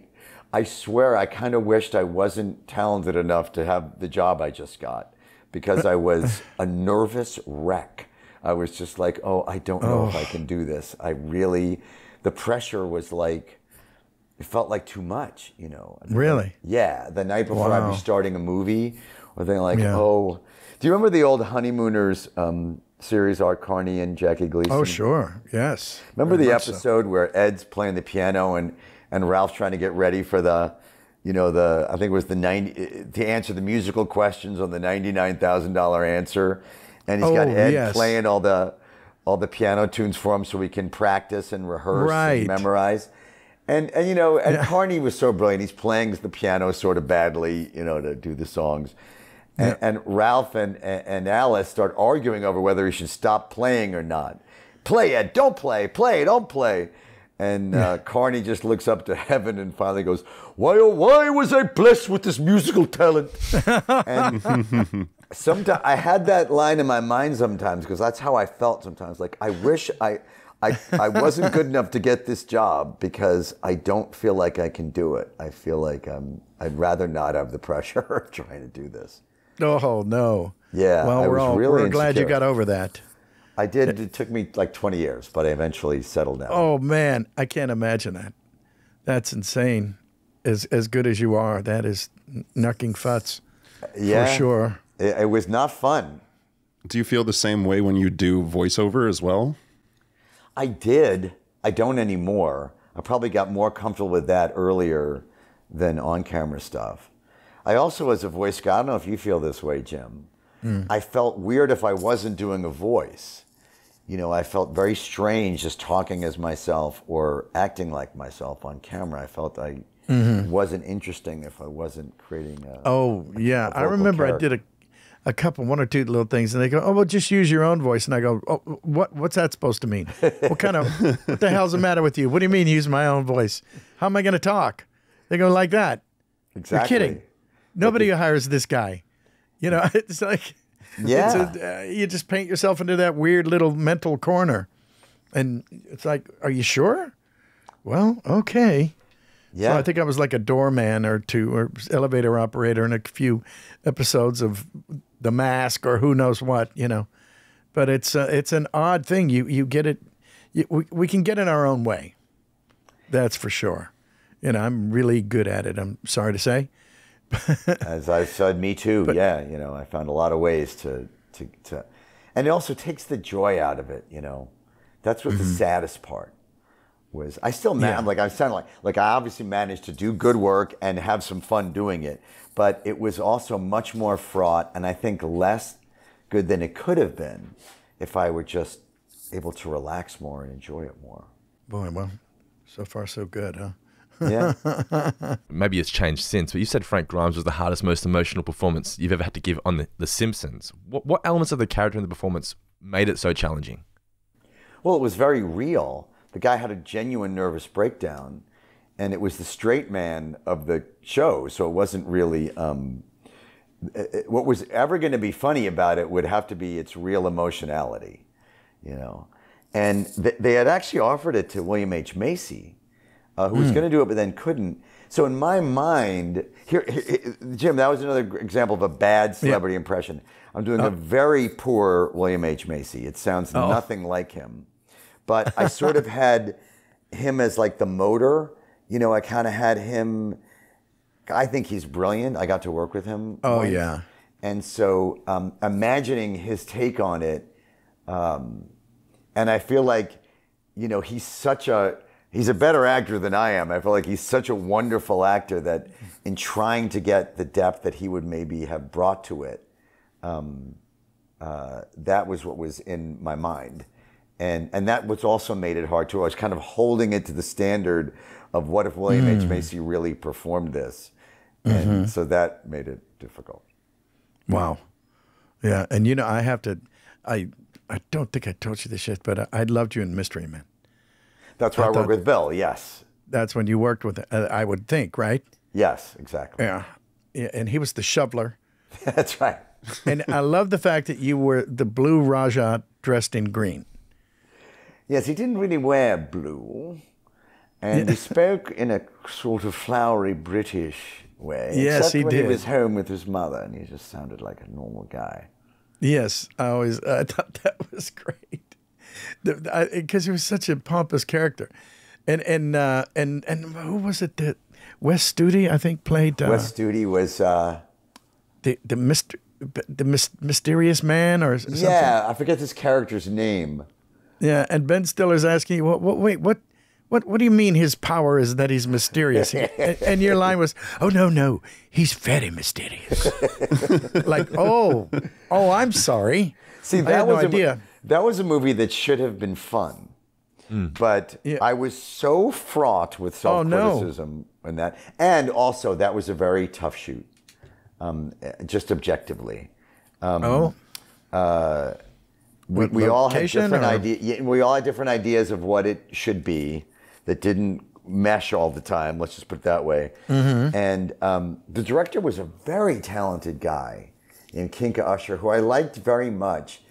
I swear I kind of wished I wasn't talented enough to have the job I just got, because I was a nervous wreck. I was just like, I don't know if I can do this. The pressure was like, it felt like too much,
Really?
Yeah. The night before I'd be starting a movie, or they're like, do you remember the old Honeymooners series, Art Carney and Jackie Gleason?
Oh, sure. Yes.
Remember the episode where Ed's playing the piano and Ralph's trying to get ready for I think it was to answer the musical questions on the $99,000 answer. And he's got Ed playing all the piano tunes for him so he can practice and rehearse and memorize. And Carney was so brilliant. He's playing the piano sort of badly, to do the songs. And Ralph and Alice start arguing over whether he should stop playing or not. Play, Ed, don't play. Play, don't play. And Carney just looks up to heaven and finally goes, why, oh, why was I blessed with this musical talent? And sometimes I had that line in my mind sometimes, because that's how I felt sometimes. Like, I wish I wasn't good enough to get this job, because I don't feel like I can do it. I feel like I'd rather not have the pressure of trying to do this.
Oh, no.
Yeah.
Well, we're glad you got over that.
I did. It took me like 20 years, but I eventually settled down.
Oh, man. I can't imagine that. That's insane. As good as you are, that is knucking futs.
Yeah.
For sure.
It was not fun.
Do you feel the same way when you do voiceover as well?
I did. I don't anymore. I probably got more comfortable with that earlier than on-camera stuff. I also, as a voice guy, I don't know if you feel this way, Jim. I felt weird if I wasn't doing a voice. I felt very strange just talking as myself or acting like myself on camera. I felt I wasn't interesting if I wasn't creating a
I remember character. I did a couple, one or two little things, and they go, oh, well, just use your own voice. And I go, oh, what's that supposed to mean? What the hell's the matter with you? What do you mean use my own voice? How am I going to talk? They go, like that.
Exactly.
You're kidding. Nobody hires this guy. It's like, you just paint yourself into that weird little mental corner. And it's like, are you sure? Well, okay. Yeah. So I think I was like a doorman or two, or elevator operator in a few episodes of The Mask or who knows what, But it's an odd thing. You get it. We can get in our own way. That's for sure. I'm really good at it, I'm sorry to say.
As I've said, me too. But, I found a lot of ways to, and it also takes the joy out of it. That's what the saddest part was. I still I sound like I obviously managed to do good work and have some fun doing it, but it was also much more fraught, and I think less good than it could have been if I were just able to relax more and enjoy it more.
Boy, well, so far so good, huh?
Yeah.
Maybe it's changed since, but you said Frank Grimes was the hardest, most emotional performance you've ever had to give on The Simpsons. What elements of the character in the performance made it so challenging?
Well, it was very real. The guy had a genuine nervous breakdown, and it was the straight man of the show, so it wasn't really... what was ever going to be funny about it would have to be its real emotionality, And they had actually offered it to William H. Macy, who was going to do it, but then couldn't. So in my mind, here, Jim, that was another example of a bad celebrity impression. I'm doing a very poor William H. Macy. It sounds nothing like him. But I sort of had him as like the motor, I kind of had him. I think he's brilliant. I got to work with him.
Oh,
once.
yeah.
And so imagining his take on it, and I feel like, he's a better actor than I am. I feel like he's such a wonderful actor that in trying to get the depth that he would maybe have brought to it, that was what was in my mind. And that was also made it hard too. I was kind of holding it to the standard of what if William H. Macy really performed this? And so that made it difficult.
Wow. Yeah. And I have to, I don't think I told you this yet, but I loved you in Mystery Men.
That's where I worked with Bill, yes.
That's when you worked with, I would think, right?
Yes, exactly.
Yeah. And he was the shoveler.
That's right.
And I love the fact that you were the blue Raja dressed in green.
Yes, he didn't really wear blue. And he spoke in a sort of flowery British way.
Yes,
except
he
when
did.
He was home with his mother, and he just sounded like a normal guy.
Yes, I thought that was great. Because he was such a pompous character. And who was it that Wes Studi, I think, played?
Wes Studi was...
the mysterious man or something.
Yeah, I forget this character's name.
Yeah, and Ben Stiller's asking, wait, what do you mean his power is that he's mysterious? And your line was, oh, no, he's very mysterious. Like, oh, I'm sorry.
See,
I had no idea.
That was a movie that should have been fun. But I was so fraught with self-criticism in that. And also, that was a very tough shoot, just objectively. We all had different ideas. We all had different ideas of what it should be that didn't mesh all the time. Let's just put it that way. And the director was a very talented guy named Kinka Usher, who I liked very much,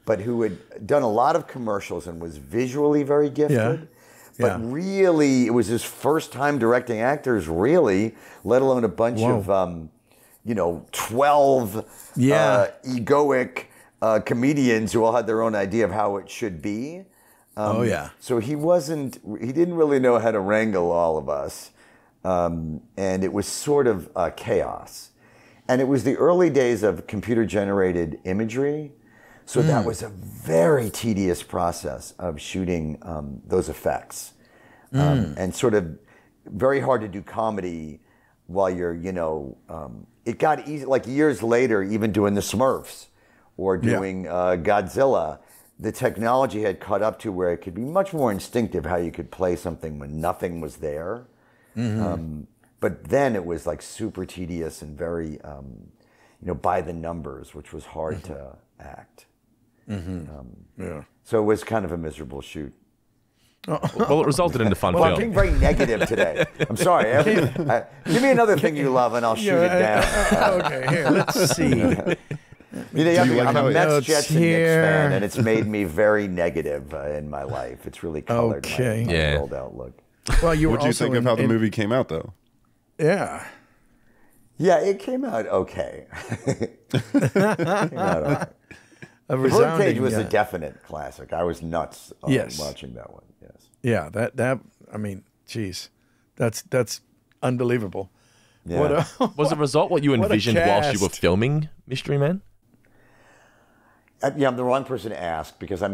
but who had done a lot of commercials and was visually very gifted. But really, it was his first time directing actors, really, let alone a bunch of 12 egoic comedians who all had their own idea of how it should be. So he didn't really know how to wrangle all of us. And it was sort of chaos. And it was the early days of computer-generated imagery. So that was a very tedious process of shooting those effects. And sort of very hard to do comedy while you're, it got easy, like years later, even doing the Smurfs or doing Godzilla, the technology had caught up to where it could be much more instinctive how you could play something when nothing was there. But then it was like super tedious and very, by the numbers, which was hard to act. So it was kind of a miserable shoot.
Well, it resulted in the fun
Well,
film.
I'm being very negative today. I'm sorry. Give me another thing you love and I'll shoot it down.
Okay, here, let's see.
I'm a Mets, Jets, and Knicks fan, and it's made me very negative in my life. It's really colored my world outlook.
Well, you were
What do you think of how the movie came out, though?
Yeah.
Yeah, it came out okay.
A
Birdcage was a definite classic. I was nuts watching that one. Yes.
Yeah, that I mean, geez, that's unbelievable.
Yeah.
Was the result what you envisioned whilst you were filming Mystery Men?
Yeah, I'm the wrong person to ask because I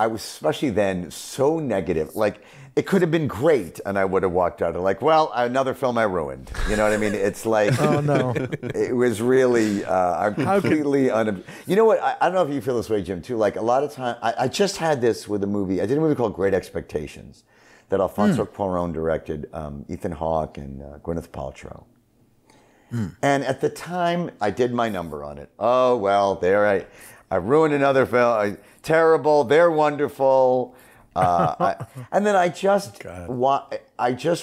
was especially then so negative. Like it could have been great, and I would have walked out and like, well, another film I ruined. You know what I mean? It's like,
oh no,
it was really I'm completely You know what? I don't know if you feel this way, Jim, too. Like a lot of time, I just had this with a movie. I did a movie called Great Expectations that Alfonso Cuarón directed, Ethan Hawke and Gwyneth Paltrow. And at the time, I did my number on it. Oh, well, there I ruined another film. Terrible. They're wonderful. And then I just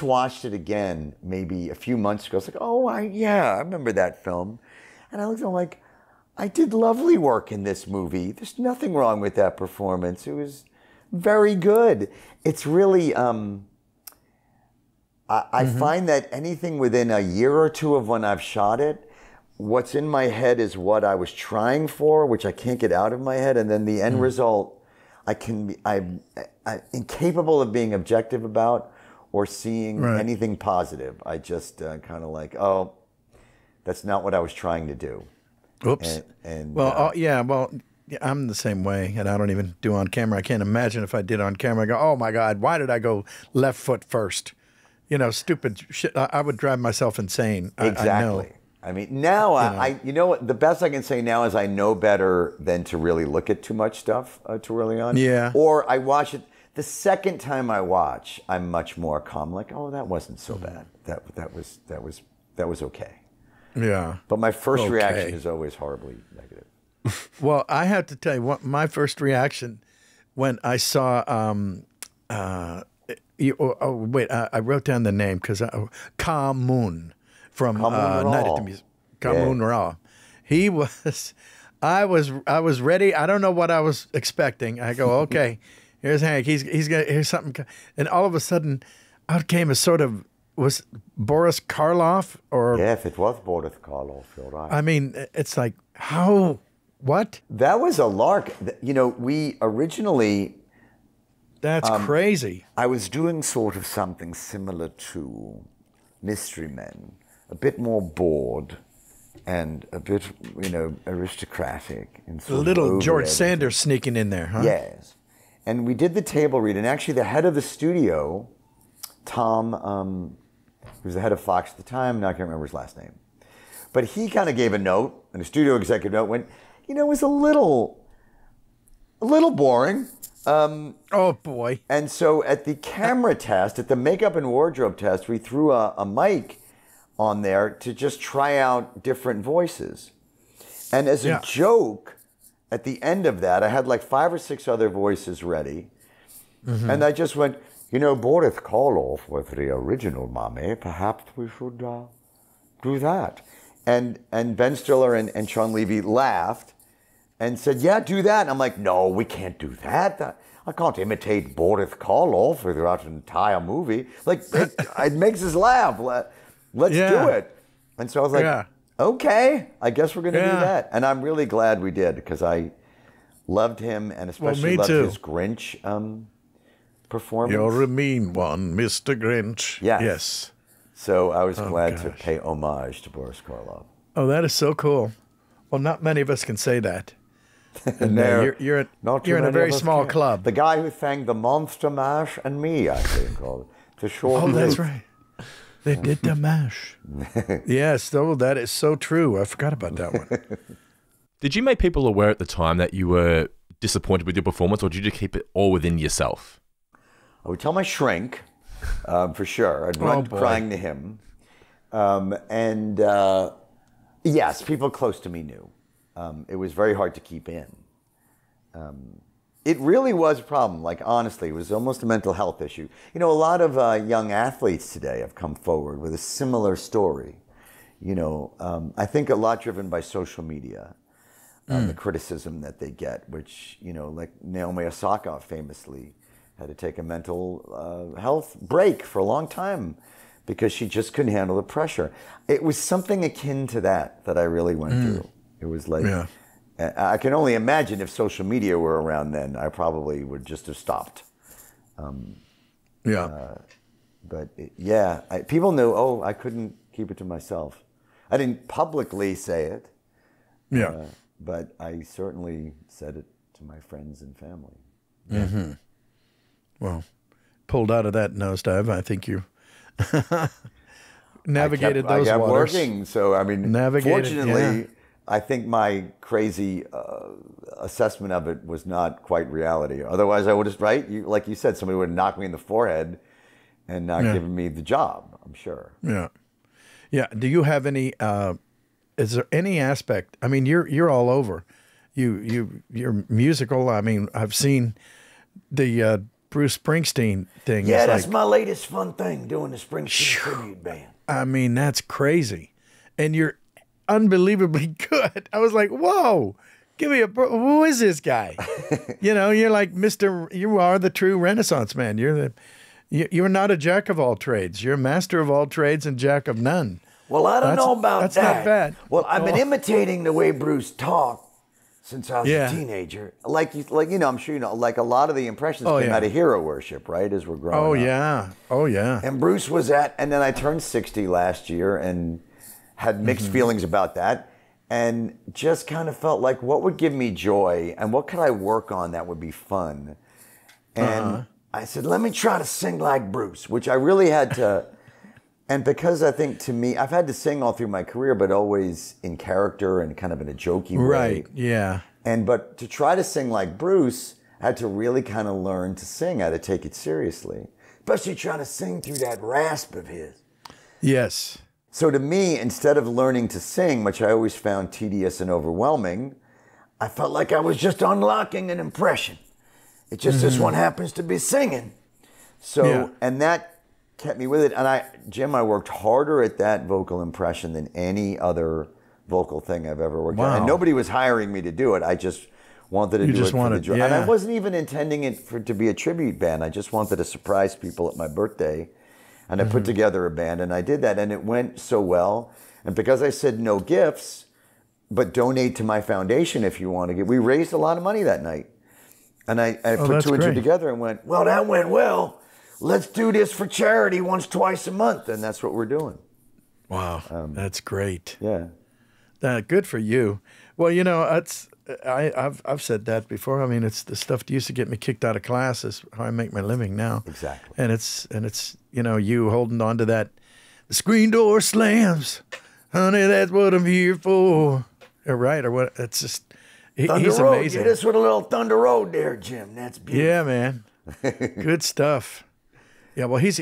watched it again maybe a few months ago. I was like, oh, I remember that film. And I looked at it like, I did lovely work in this movie. There's nothing wrong with that performance. It was very good. It's really... I find that anything within a year or two of when I've shot it, what's in my head is what I was trying for, which I can't get out of my head, and then the end result, I'm incapable of being objective about or seeing anything positive. I just kind of like, oh, that's not what I was trying to do.
Oops. Well, I'm the same way, and I don't even do on camera. I can't imagine if I did on camera. I go, oh my God, why did I go left foot first? You know, stupid shit. I would drive myself insane.
Exactly. I know. I mean, now you know what? The best I can say now is I know better than to really look at too much stuff too early on.
Yeah.
Or I watch it. The second time I watch, I'm much more calm. Like, oh, that wasn't so bad. That was okay.
Yeah.
But my first reaction is always horribly negative.
Well, I have to tell you what my first reaction when I saw. I wrote down the name because Ka Moon from Night at the Museum. Ka Moon Ra. He was. I was ready. I don't know what I was expecting. I go, okay, here's Hank. Here's something, and all of a sudden, out came a sort of. Was Boris Karloff or?
Yes, it was Boris Karloff. You're right.
I mean, it's like how. What?
That was a lark. You know, we originally.
That's crazy.
I was doing sort of something similar to Mystery Men, a bit more bored and a bit, aristocratic. And
a little George Sanders sneaking in there, huh?
Yes. And we did the table read, and actually the head of the studio, Tom, who was the head of Fox at the time, now I can't remember his last name, but he kind of gave a note, and the studio executive note went, it was a little boring.
Oh boy!
And so at the camera test, at the makeup and wardrobe test, we threw a mic on there to just try out different voices. And as a joke, at the end of that, I had like 5 or 6 other voices ready, and I just went, Boris Karloff was the original Mommy. Perhaps we should do that. And Ben Stiller and Sean Levy laughed. And said, yeah, do that. And I'm like, no, we can't do that. I can't imitate Boris Karloff throughout an entire movie. Like, it makes us laugh. Let's do it. And so I was like, okay, I guess we're going to do that. And I'm really glad we did because I loved him and especially loved his Grinch performance.
You're a mean one, Mr. Grinch.
Yes. So I was glad to pay homage to Boris Karloff.
Oh, that is so cool. Well, not many of us can say that. And you're in a very small club.
The guy who sang the Monster Mash and me, I think, called the short.
Oh, that's right. They did the mash. Yes, that is so true. I forgot about that one.
Did you make people aware at the time that you were disappointed with your performance, or did you keep it all within yourself?
I would tell my shrink, for sure. I'd run crying to him. Yes, people close to me knew. It was very hard to keep in. It really was a problem. Like, honestly, it was almost a mental health issue. A lot of young athletes today have come forward with a similar story. I think a lot driven by social media, the criticism that they get, which, like Naomi Osaka famously had to take a mental health break for a long time because she just couldn't handle the pressure. It was something akin to that I really went through. It was like, I can only imagine if social media were around then, I probably would just have stopped. People knew, I couldn't keep it to myself. I didn't publicly say it, but I certainly said it to my friends and family.
Mm-hmm. Well, pulled out of that nosedive, I think you navigated those waters.
I kept working, so I mean, fortunately, I think my crazy assessment of it was not quite reality. Otherwise, I would have, like you said, somebody would have knocked me in the forehead and not given me the job, I'm sure.
Yeah. Yeah. Do you have any, is there any aspect, I mean, you're all over. You're musical. I mean, I've seen the Bruce Springsteen thing.
Yeah, that's my latest fun thing, doing the Springsteen tribute band.
I mean, that's crazy. And you're unbelievably good. I was like, whoa, who is this guy? You're like you are the true Renaissance man. You're not a jack of all trades. You're a master of all trades and jack of none.
Well, I don't know about
that. That's
that.
not bad.
Well, I've been imitating the way Bruce talked, since I was a teenager. Like I'm sure you know, like a lot of the impressions came out of hero worship, right? As we're growing up.
Oh, yeah.
And Bruce was and then I turned 60 last year and had mixed feelings about that. And just kind of felt like, what would give me joy and what could I work on that would be fun? And I said, let me try to sing like Bruce, which I really had to. And because I think to me, I've had to sing all through my career, but always in character and kind of in a jokey way.
Right, yeah.
But to try to sing like Bruce, I had to really kind of learn to sing. I had to take it seriously, especially trying to sing through that rasp of his.
Yes.
So to me, instead of learning to sing, which I always found tedious and overwhelming, I felt like I was just unlocking an impression. It just this one happens to be singing. So, and that kept me with it. And Jim, I worked harder at that vocal impression than any other vocal thing I've ever worked on. And nobody was hiring me to do it. I just wanted to do it for the joy. And I wasn't even intending it to be a tribute band. I just wanted to surprise people at my birthday. And I put together a band, and I did that, and it went so well. And because I said no gifts, but donate to my foundation if you want to give, we raised a lot of money that night. And I put two and two together and went, well, that went well. Let's do this for charity once, twice a month. And that's what we're doing.
Wow, that's great.
Yeah.
Good for you. Well, you know, I've said that before. I mean, it's the stuff that used to get me kicked out of class is how I make my living now.
Exactly.
And it's you know, you holding on to that. The screen door slams, honey. That's what I'm here for. Right? Or what? It's just he's
Road,
amazing.
Get us with a little Thunder Road there, Jim. That's beautiful.
Yeah, man. Good stuff. Yeah, well, he's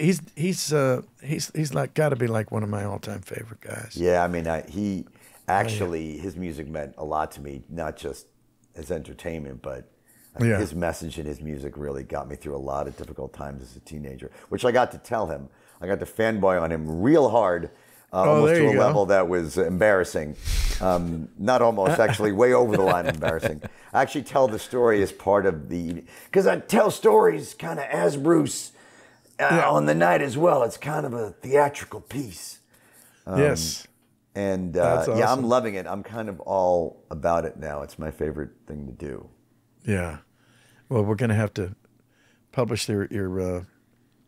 like got to be like one of my all-time favorite guys.
Yeah, I mean, he actually his music meant a lot to me, not just as entertainment, but his message and his music really got me through a lot of difficult times as a teenager, which I got to tell him. I got to fanboy on him real hard, almost to a level that was embarrassing. Not almost, actually, way over the line embarrassing. I actually tell the story as part of because I tell stories kind of as Bruce on the night as well. It's kind of a theatrical piece.
Yes.
And
awesome.
yeah, I'm loving it. I'm kind of all about it now. It's my favorite thing to do.
Yeah. Well, we're going to have to publish your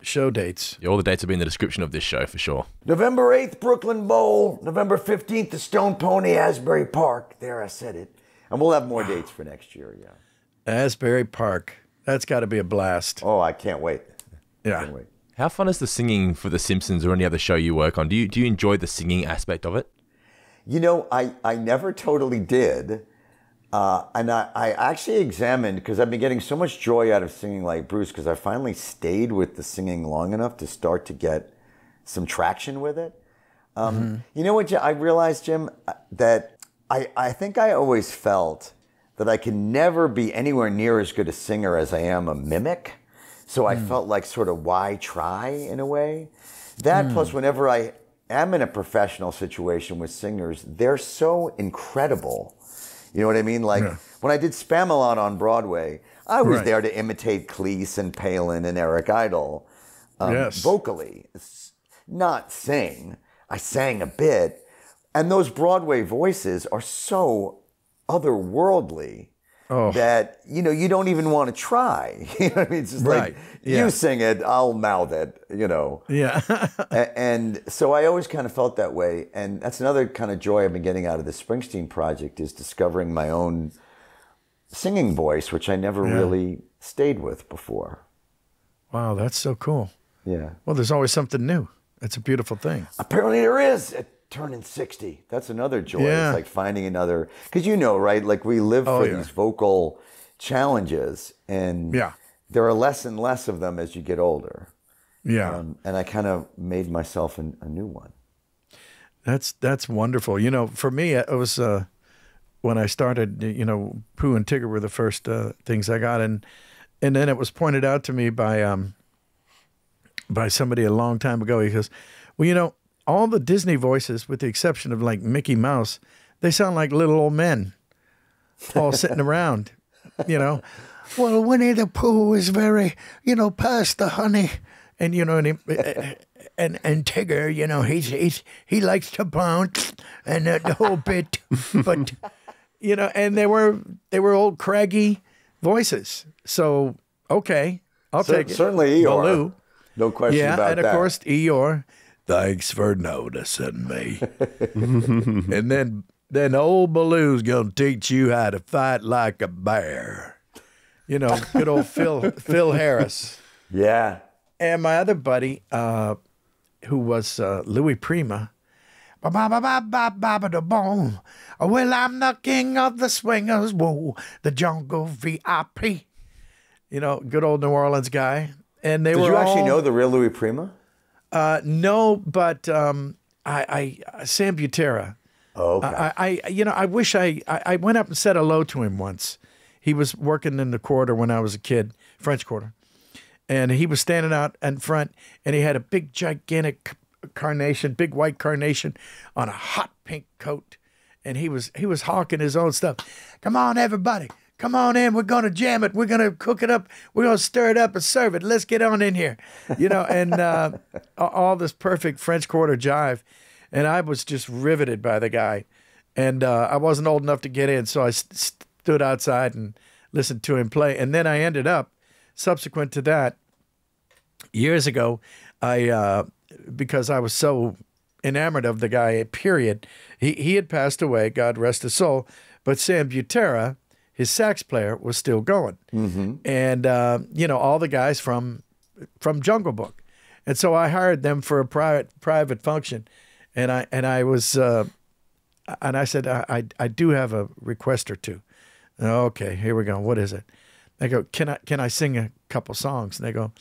show dates.
Yeah, all the dates will be in the description of this show for sure.
November 8th, Brooklyn Bowl. November 15th, the Stone Pony, Asbury Park. There, I said it. And we'll have more dates for next year, yeah.
Asbury Park. That's got to be a blast.
Oh, I can't wait.
Yeah.
Can't wait.
How fun is the singing for The Simpsons or any other show you work on? Do you enjoy the singing aspect of it?
You know, I never totally did. And I actually examined, because I've been getting so much joy out of singing like Bruce, because I finally stayed with the singing long enough to start to get some traction with it. You know what, I realized, Jim, that I think I always felt that I can never be anywhere near as good a singer as I am a mimic. So I felt like sort of, why try in a way? That plus whenever I am in a professional situation with singers, they're so incredible. You know what I mean? Like when I did Spamalot on Broadway, I was there to imitate Cleese and Palin and Eric Idle vocally, not sing. I sang a bit. And those Broadway voices are so otherworldly that, you know, you don't even want to try. You know what I mean? It's just like, you sing it, I'll mouth it, you know.
Yeah.
And so I always kind of felt that way. And that's another kind of joy I've been getting out of the Springsteen project, is discovering my own singing voice, which I never really stayed with before.
Wow, that's so cool.
Yeah.
Well, there's always something new. That's a beautiful thing.
Apparently there is. At turning 60. That's another joy.
Yeah.
It's like finding another, because you know, right? Like we live for these vocal challenges, and there are less and less of them as you get older.
Yeah.
And I kind of made myself a new one.
That's wonderful. You know, for me, it was when I started, you know, Pooh and Tigger were the first things I got. And then it was pointed out to me by somebody a long time ago. He goes, well, you know, all the Disney voices, with the exception of like Mickey Mouse, they sound like little old men all sitting around, you know. Well, Winnie the Pooh is very, you know, past the honey. And, you know, and Tigger, you know, he likes to bounce and the whole bit. But You know, and they were old craggy voices. So okay, I'll take it.
Certainly Eeyore.
Baloo.
No question about that.
Yeah, and of course Eeyore. Thanks for noticing me. And then old Baloo's gonna teach you how to fight like a bear. You know, good old Phil Harris.
Yeah.
And my other buddy, who was Louis Prima. Ba-ba-ba-ba-ba-ba-da-boom. Well, I'm the king of the swingers. Whoa, the jungle VIP. You know, good old New Orleans guy. And they
Did
were
you actually
all,
know the real Louis Prima?
No, but Sam Butera.
Oh, okay.
I wish I went up and said hello to him once. He was working in the Quarter when I was a kid, French Quarter. And he was standing out in front, and he had a big, gigantic carnation, big white carnation on a hot pink coat. And he was hawking his own stuff. Come on, everybody. Come on in. We're going to jam it. We're going to cook it up. We're going to stir it up and serve it. Let's get on in here. You know, and all this perfect French Quarter jive. And I was just riveted by the guy. And I wasn't old enough to get in, so I stood outside and listened to him play. And then I ended up, subsequent to that, years ago, because I was so enamored of the guy, period, he had passed away, God rest his soul, but Sam Butera, his sax player, was still going. Mm-hmm. And, all the guys from Jungle Book. And so I hired them for a private function. And I said, I do have a request or two. Okay, here we go. What is it? I go, can I sing a couple songs? And they go,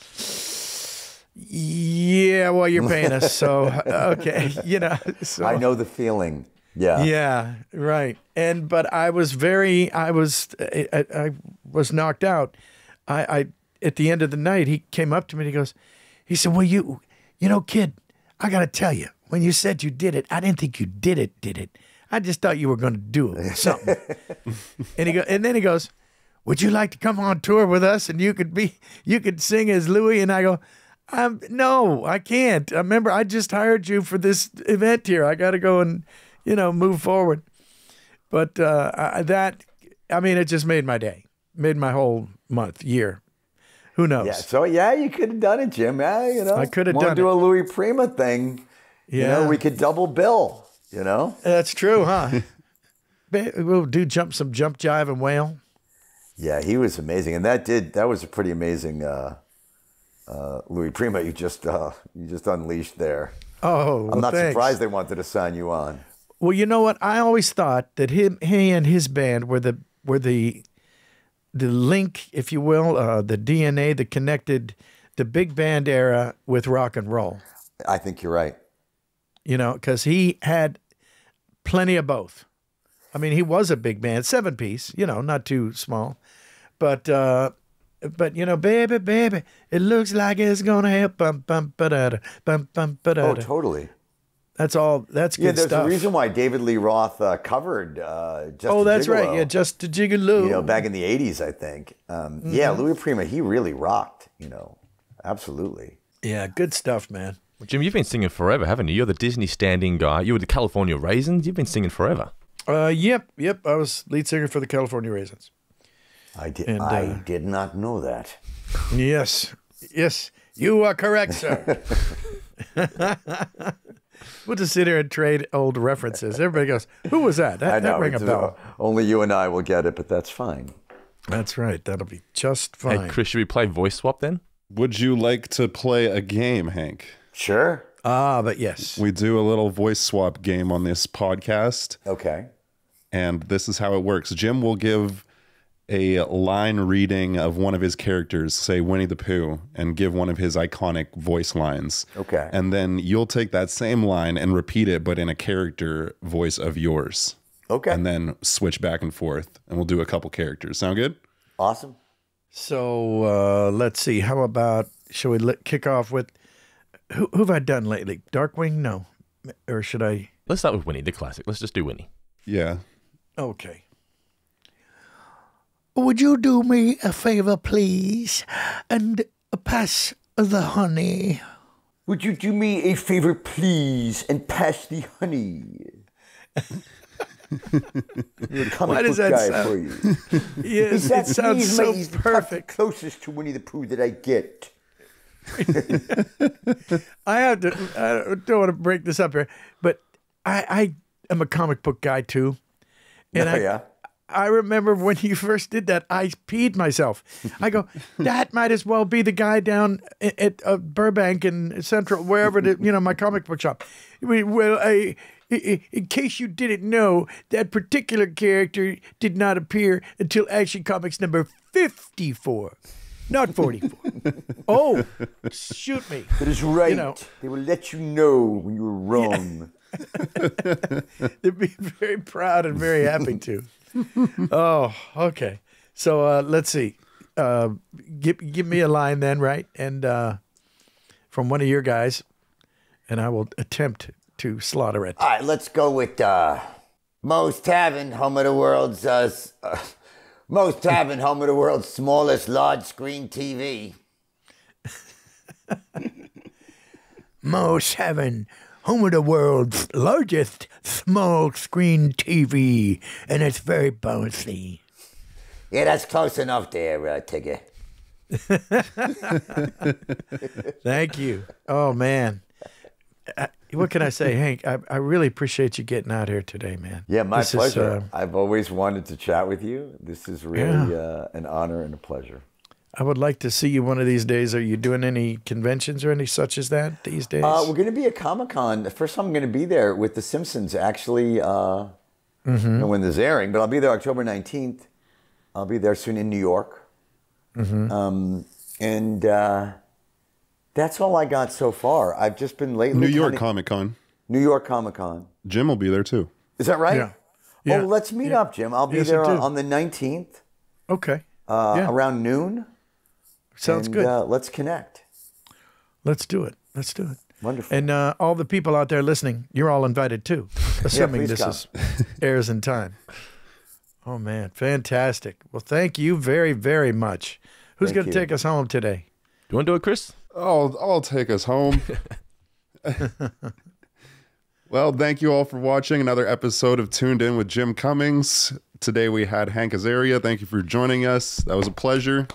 yeah, well, you're paying us, so okay, So,
I know the feeling. Yeah.
Yeah, right. But I was knocked out. I at the end of the night, he came up to me and he said, well, you know, kid, I got to tell you, when you said you did it, I didn't think you did it. I just thought you were going to do something. And then he goes, would you like to come on tour with us and you could sing as Louis? And I go, no, I can't. I remember I just hired you for this event here. I got to go and, move forward. But it just made my day, made my whole month, year. Who knows?
Yeah. So you could have done it, Jim. Yeah,
I could have done it.
Want to do a Louis Prima thing?
Yeah.
We could double bill.
That's true, huh? We'll do some jump jive and wail.
Yeah, he was amazing, and that was a pretty amazing Louis Prima you just unleashed there.
Oh, well,
I'm not
thanks.
surprised they wanted to sign you on.
Well, you know what? I always thought that he and his band were the link, if you will, the DNA that connected the big band era with rock and roll.
I think you're right.
Because he had plenty of both. I mean, he was a big band, 7-piece, not too small. But baby, it looks like it's gonna help. Bum, bum, ba-da-da, bum, bum, ba-da-da.
Oh, totally.
That's all. That's good
there's
stuff.
a reason why David Lee Roth covered Just
Oh, that's
Gigolo,
right. Yeah, Just a Gigolo.
back in the 80s, I think. Yeah, Louis Prima, he really rocked, absolutely.
Yeah, good stuff, man.
Well, Jim, you've been singing forever, haven't you? You're the Disney standing guy. You were the California Raisins. You've been singing forever.
Yep. I was lead singer for the California Raisins.
I did not know that.
Yes, you are correct, sir. We'll just sit here and trade old references. Everybody goes, who was that?
I know.
That rang a bell.
Only you and I will get it, but that's fine.
That's right. That'll be just fine.
Hey, Chris, should we play voice swap then?
Would you like to play a game, Hank?
Sure.
But yes.
We do a little voice swap game on this podcast.
Okay.
And this is how it works. Jim will give a line reading of one of his characters, say Winnie the Pooh, and give one of his iconic voice lines.
Okay.
And then you'll take that same line and repeat it, but in a character voice of yours.
Okay.
And then switch back and forth, and we'll do a couple characters. Sound good?
Awesome.
So let's see. How about, shall we kick off with, who have I done lately? Darkwing? No. Or should I?
Let's start with Winnie, the classic. Let's just do Winnie.
Yeah.
Okay. Would you do me a favor, please, and pass the honey?
Would you do me a favor, please, and pass the honey? You're a comic
Why does
book
that
guy
sound-
for you.
Yes, it sounds so
he's
perfect.
the closest to Winnie the Pooh that I get.
I don't want to break this up here, but I am a comic book guy too. And I remember when you first did that, I peed myself. I go, that might as well be the guy down at Burbank and Central, wherever, my comic book shop. In case you didn't know, that particular character did not appear until Action Comics number 54. Not 44. Oh, shoot me.
That is right. They will let you know when you were wrong.
They'd be very proud and very happy to. Oh, okay. So let's see. Give me a line then, right? And from one of your guys, and I will attempt to slaughter it.
All right, let's go with Moe's Tavern, home of the world's Moe's Tavern, home of the world's smallest large screen TV.
Moe's Tavern, home of the world's largest small screen TV, and it's very bouncy.
Yeah, that's close enough there, Tigger.
Thank you. Oh, man. What can I say, Hank? I really appreciate you getting out here today, man.
Yeah, my pleasure. I've always wanted to chat with you. This is really an honor and a pleasure.
I would like to see you one of these days. Are you doing any conventions or any such as that these days?
We're going to be at Comic-Con. The first time I'm going to be there with The Simpsons, actually, I don't know when this is airing, but I'll be there October 19th. I'll be there soon in New York. That's all I got so far. I've just been lately.
New York Comic-Con.
New York Comic-Con.
Jim will be there too.
Is that right?
Yeah.
Oh, let's meet up, Jim. I'll be there on the 19th.
Okay.
Around noon.
Sounds good.
Let's connect.
Let's do it. Let's do it.
Wonderful.
And all the people out there listening, you're all invited too, assuming
please
this airs in time. Oh, man. Fantastic. Well, thank you very, very much. Who's going to take us home today?
Do you want to do it, Chris?
I'll take us home. Well, thank you all for watching another episode of Tuned In with Jim Cummings. Today we had Hank Azaria. Thank you for joining us. That was a pleasure.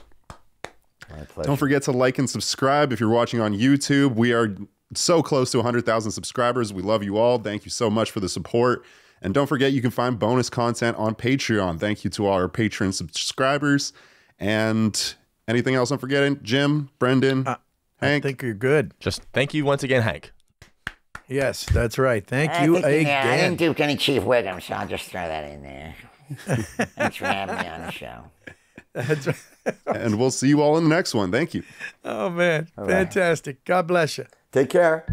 My pleasure.
Don't forget to like and subscribe if you're watching on YouTube. We are so close to 100,000 subscribers. We love you all. Thank you so much for the support. And don't forget, you can find bonus content on Patreon. Thank you to all our Patreon subscribers. And anything else I'm forgetting? Jim, Brendan, Hank?
I think you're good.
Just thank you once again, Hank.
Yes, that's right. Thank you again.
I didn't do any Chief Wiggum, so I'll just throw that in there. Thanks for having me on the show.
That's right.
And we'll see you all in the next one. Thank you.
Oh, man. Fantastic. God bless you.
Take care.